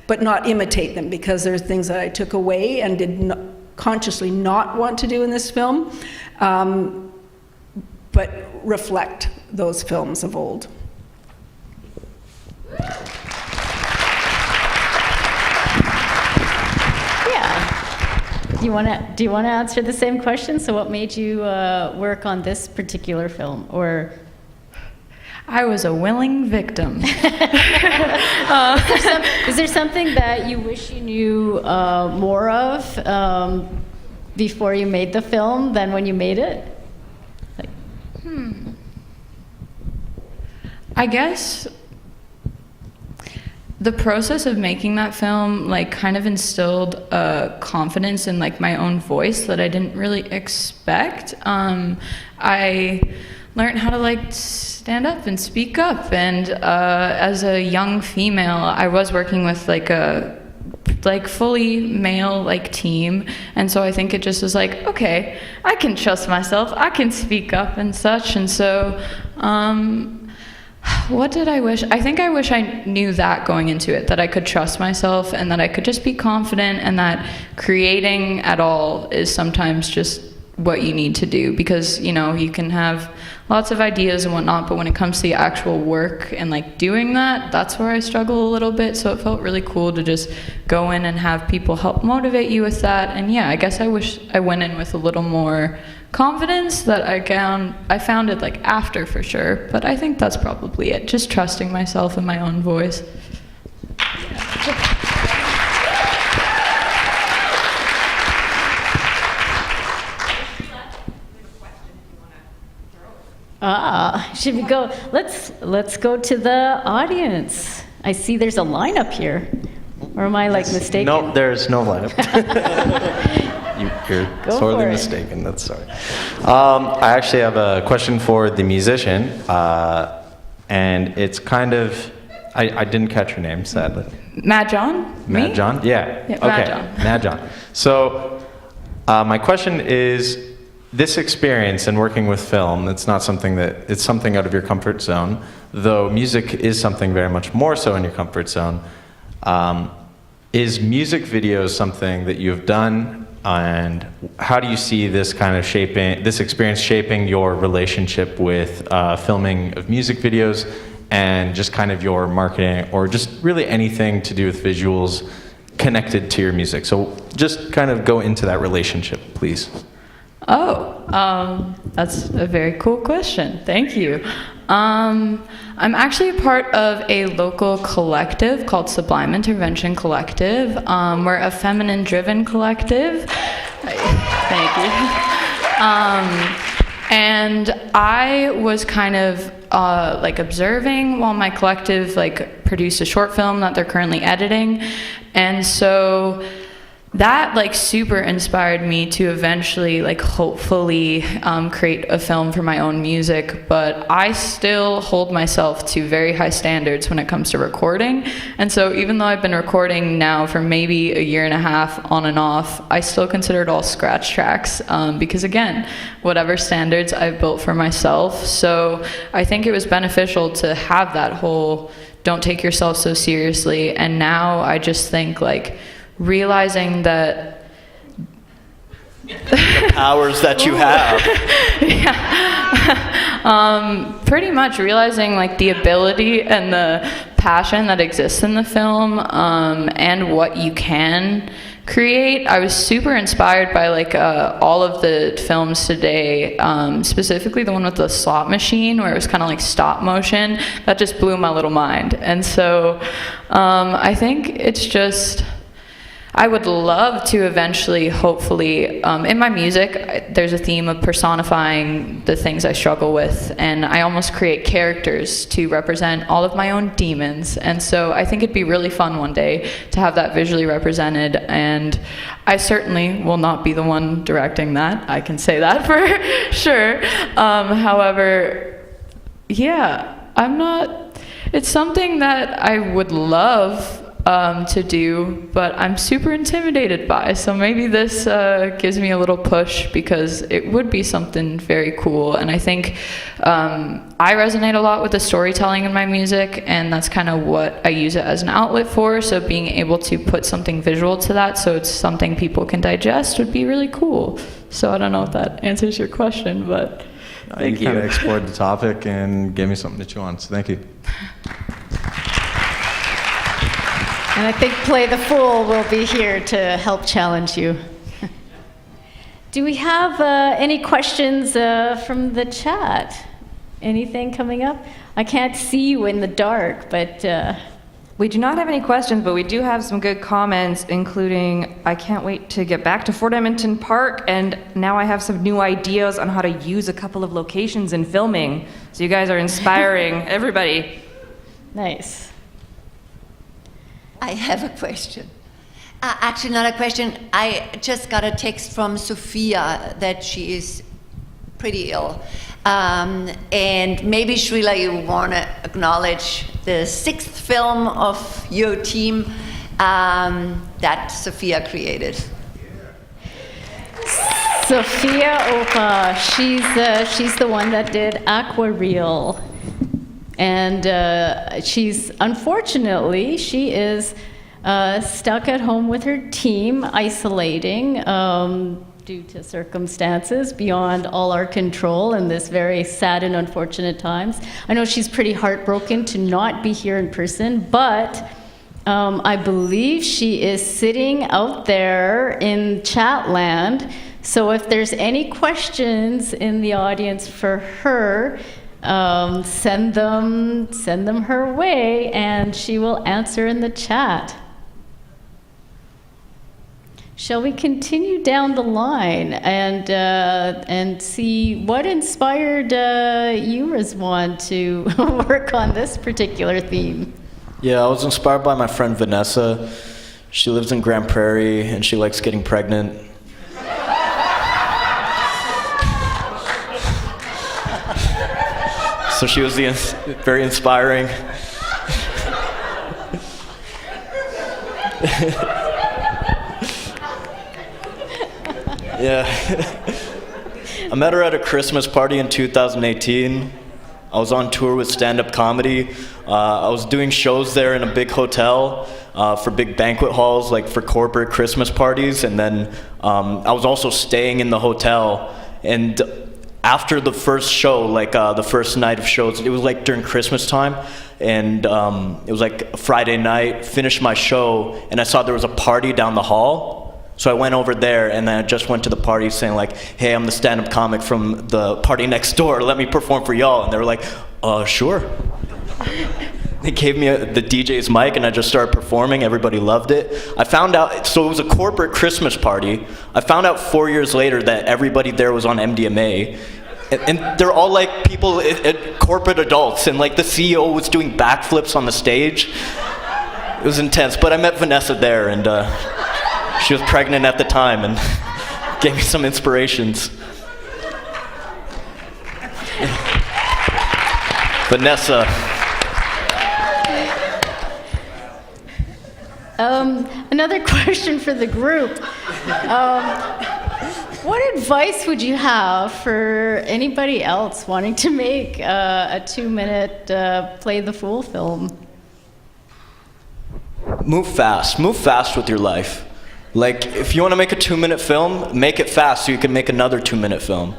but not imitate them, because there's things that I took away and did consciously not want to do in this film, but reflect those films of old. Do you want to answer the same question? So what made you work on this particular film? Or I was a willing victim. Is there something that you wish you knew more of before you made the film than when you made it? I guess the process of making that film kind of instilled a confidence in my own voice that I didn't really expect. I learned how to stand up and speak up, and as a young female I was working with a fully male team, and so I think it just was okay, I can trust myself, I can speak up and such. And so what did I wish? I think I wish I knew that going into it, that I could trust myself and that I could just be confident, and that creating at all is sometimes just what you need to do, because you can have lots of ideas and whatnot, but when it comes to the actual work and doing that's where I struggle a little bit. So it felt really cool to just go in and have people help motivate you with that. And yeah, I guess I wish I went in with a little more confidence. That I found it after, for sure, but I think that's probably it, just trusting myself and my own voice. Should we go? Let's go to the audience. I see there's a lineup here, or am I mistaken? No, there's no lineup. You're sorely mistaken. That's sorry. I actually have a question for the musician, and it's kind of, I didn't catch your name, sadly. Mad John? Mad John? Yeah. Yeah, okay. Mad John. Mad John. So my question is, this experience in working with film, it's something out of your comfort zone, though music is something very much more so in your comfort zone. Is music videos something that you've done, and how do you see this experience shaping your relationship with filming of music videos, and just kind of your marketing, or just really anything to do with visuals connected to your music? So just kind of go into that relationship, please. That's a very cool question. Thank you. I'm actually a part of a local collective called Sublime Intervention Collective. We're a feminine-driven collective. Thank you. And I was kind of observing while my collective produced a short film that they're currently editing, and so that like super inspired me to eventually like hopefully create a film for my own music, but I still hold myself to very high standards when it comes to recording. And so even though I've been recording now for maybe a year and a half on and off, I still consider it all scratch tracks because again, whatever standards I've built for myself. So I think it was beneficial to have that whole don't take yourself so seriously. And now I just think like realizing that the powers that you have. Pretty much realizing like the ability and the passion that exists in the film and what you can create. I was super inspired by like all of the films today, specifically the one with the slot machine where it was kind of like stop motion. That just blew my little mind. And so I think it's just, I would love to eventually, hopefully, in my music, there's a theme of personifying the things I struggle with, and I almost create characters to represent all of my own demons. And so I think it'd be really fun one day to have that visually represented, and I certainly will not be the one directing that. I can say that for sure. However, yeah, I'm not, it's something that I would love to do, but I'm super intimidated by. So maybe this gives me a little push because it would be something very cool. And I think I resonate a lot with the storytelling in my music, and that's kind of what I use it as an outlet for. So being able to put something visual to that so it's something people can digest would be really cool. So I don't know if that answers your question, but thank you. You kind of explored the topic and gave me something to chew on, so thank you. And I think Play the Fool will be here to help challenge you. Do we have any questions from the chat? Anything coming up? I can't see you in the dark, but... We do not have any questions, but we do have some good comments, including, I can't wait to get back to Fort Edmonton Park, and now I have some new ideas on how to use a couple of locations in filming. So you guys are inspiring everybody. Nice. I have a question. Actually, not a question. I just got a text from Zsófia that she is pretty ill. And maybe, Srila, you want to acknowledge the 6th film of your team that Zsófia created. Zsófia Opra, she's the one that did Aquareel. And unfortunately, she is stuck at home with her team, isolating due to circumstances beyond all our control in this very sad and unfortunate times. I know she's pretty heartbroken to not be here in person, but I believe she is sitting out there in chat land. So if there's any questions in the audience for her, send them her way, and she will answer in the chat. Shall we continue down the line and see what inspired you, Rizwan, to work on this particular theme? Yeah, I was inspired by my friend Vanessa. She lives in Grand Prairie, and she likes getting pregnant. So she was very inspiring. Yeah. I met her at a Christmas party in 2018. I was on tour with stand-up comedy. I was doing shows there in a big hotel for big banquet halls, like for corporate Christmas parties. And then I was also staying in the hotel. And after the first show, like the first night of shows, it was like during Christmas time, and it was like a Friday night, finished my show, and I saw there was a party down the hall. So I went over there, and then I just went to the party saying like, hey, I'm the stand-up comic from the party next door, let me perform for y'all. And they were like, sure. They gave me the DJ's mic, and I just started performing. Everybody loved it. I found out, so it was a corporate Christmas party. I found out 4 years later that everybody there was on MDMA. And they're all like people, corporate adults, and like the CEO was doing backflips on the stage. It was intense, but I met Vanessa there, and She was pregnant at the time and gave me some inspirations. Vanessa. Another question for the group. What advice would you have for anybody else wanting to make a 2-minute Play the Fool film? Move fast with your life. Like, if you want to make a 2-minute film, make it fast so you can make another 2-minute film.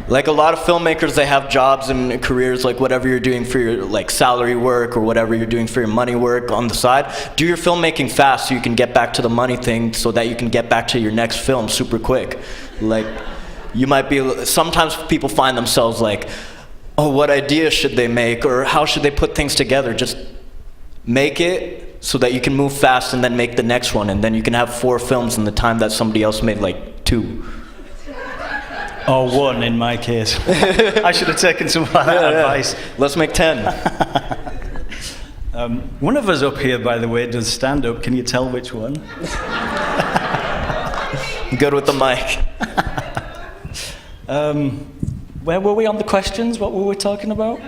Like a lot of filmmakers, they have jobs and careers, like whatever you're doing for your like salary work or whatever you're doing for your money work on the side. Do your filmmaking fast so you can get back to the money thing so that you can get back to your next film super quick. Like, you might be, sometimes people find themselves like, oh, what idea should they make or how should they put things together? Just make it so that you can move fast and then make the next one, and then you can have 4 films in the time that somebody else made like 2. Or 1 in my case. I should have taken some of that advice. Let's make 10. One of us up here, by the way, does stand-up. Can you tell which one? Good with the mic. Where were we on the questions? What were we talking about?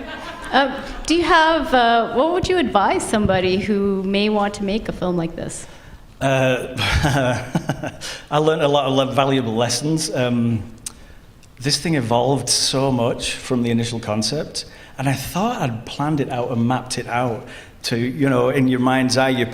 Do you have, what would you advise somebody who may want to make a film like this? I learned a lot of valuable lessons. This thing evolved so much from the initial concept, and I thought I'd planned it out and mapped it out to, you know, in your mind's eye, you're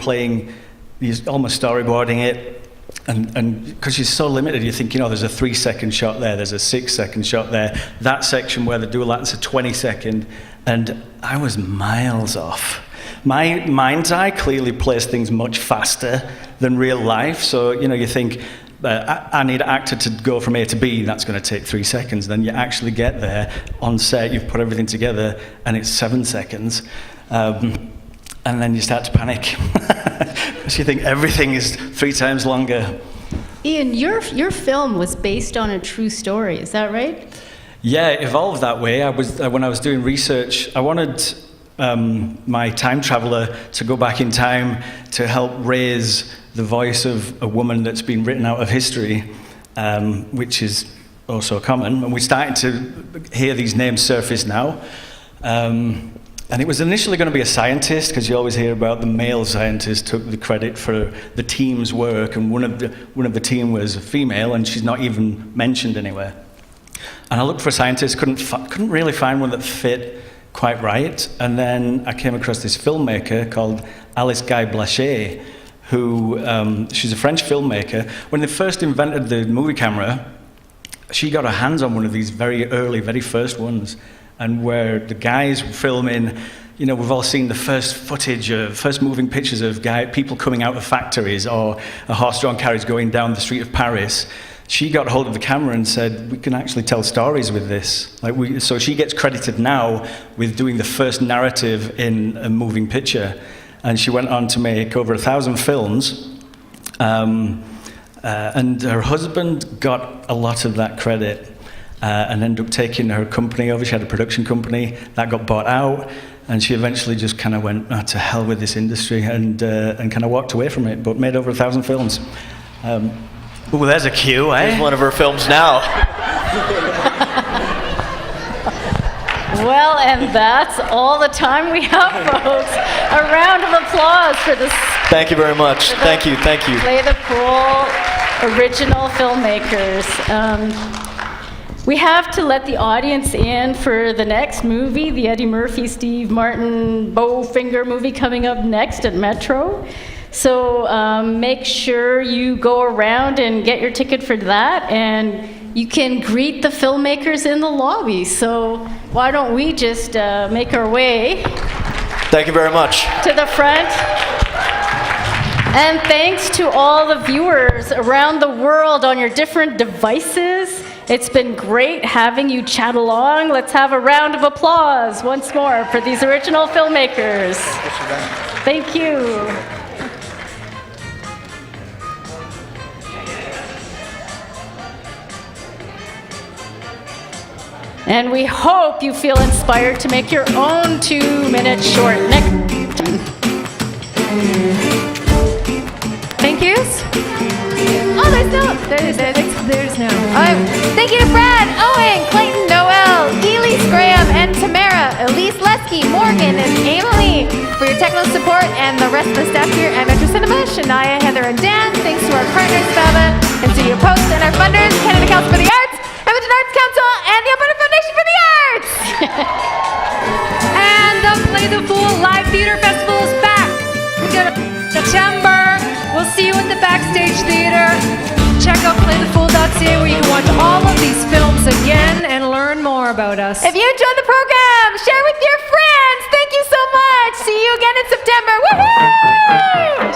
almost storyboarding it, and because you're so limited, you think, you know, there's a 3-second shot there, there's a 6-second shot there, that section where they do that's a 20-second, and I was miles off. My mind's eye clearly plays things much faster than real life, so, you know, you think, I need an actor to go from A to B, that's going to take 3 seconds. Then you actually get there on set, you've put everything together, and it's 7 seconds. And then you start to panic. Because you think everything is 3 times longer. Ian, your film was based on a true story, is that right? Yeah, it evolved that way. When I was doing research, I wanted my time traveler to go back in time to help raise the voice of a woman that's been written out of history, which is also common. And we're starting to hear these names surface now. And it was initially going to be a scientist, because you always hear about the male scientist took the credit for the team's work, and one of the team was a female, and she's not even mentioned anywhere. And I looked for a scientist, couldn't really find one that fit quite right. And then I came across this filmmaker called Alice Guy Blaché, who, she's a French filmmaker. When they first invented the movie camera, she got her hands on one of these very early, very first ones, and where the guys were filming, you know, we've all seen the first footage, first moving pictures of people coming out of factories or a horse-drawn carriage going down the street of Paris. She got hold of the camera and said, we can actually tell stories with this. So she gets credited now with doing the first narrative in a moving picture. And she went on to make over 1,000 films. And her husband got a lot of that credit and ended up taking her company over. She had a production company that got bought out. And she eventually just kind of went, to hell with this industry, and kind of walked away from it, but made over 1,000 films. Oh, there's a cue, eh? Here's one of her films now. Well, and that's all the time we have, folks. A round of applause for this. Thank you very much. Thank you. Play the Fool original filmmakers. We have to let the audience in for the next movie, the Eddie Murphy, Steve Martin, Bowfinger movie coming up next at Metro. So make sure you go around and get your ticket for that, and you can greet the filmmakers in the lobby. So why don't we just make our way Thank you very much. to the front. And thanks to all the viewers around the world on your different devices. It's been great having you chat along. Let's have a round of applause once more for these original filmmakers. Thank you. And we hope you feel inspired to make your own 2-minute short next time. Thank you. Oh, there's no. Thank you to Brad, Owen, Clayton, Noel, Elise Graham, and Tamara, Elise Lesky, Morgan, and Emily for your technical support, and the rest of the staff here at Metro Cinema, Shania, Heather, and Dan. Thanks to our partners, Baba and Studio Post, and our funders, Canada Council for the Arts, Edmonton Arts Council, and the Alberta Foundation for the Arts. And the Play the Fool Live Theater Festival is back. September. We'll see you in the Backstage Theater. Check out playthefool.ca where you can watch all of these films again and learn more about us. If you enjoyed the program, share with your friends. Thank you so much. See you again in September. Woohoo!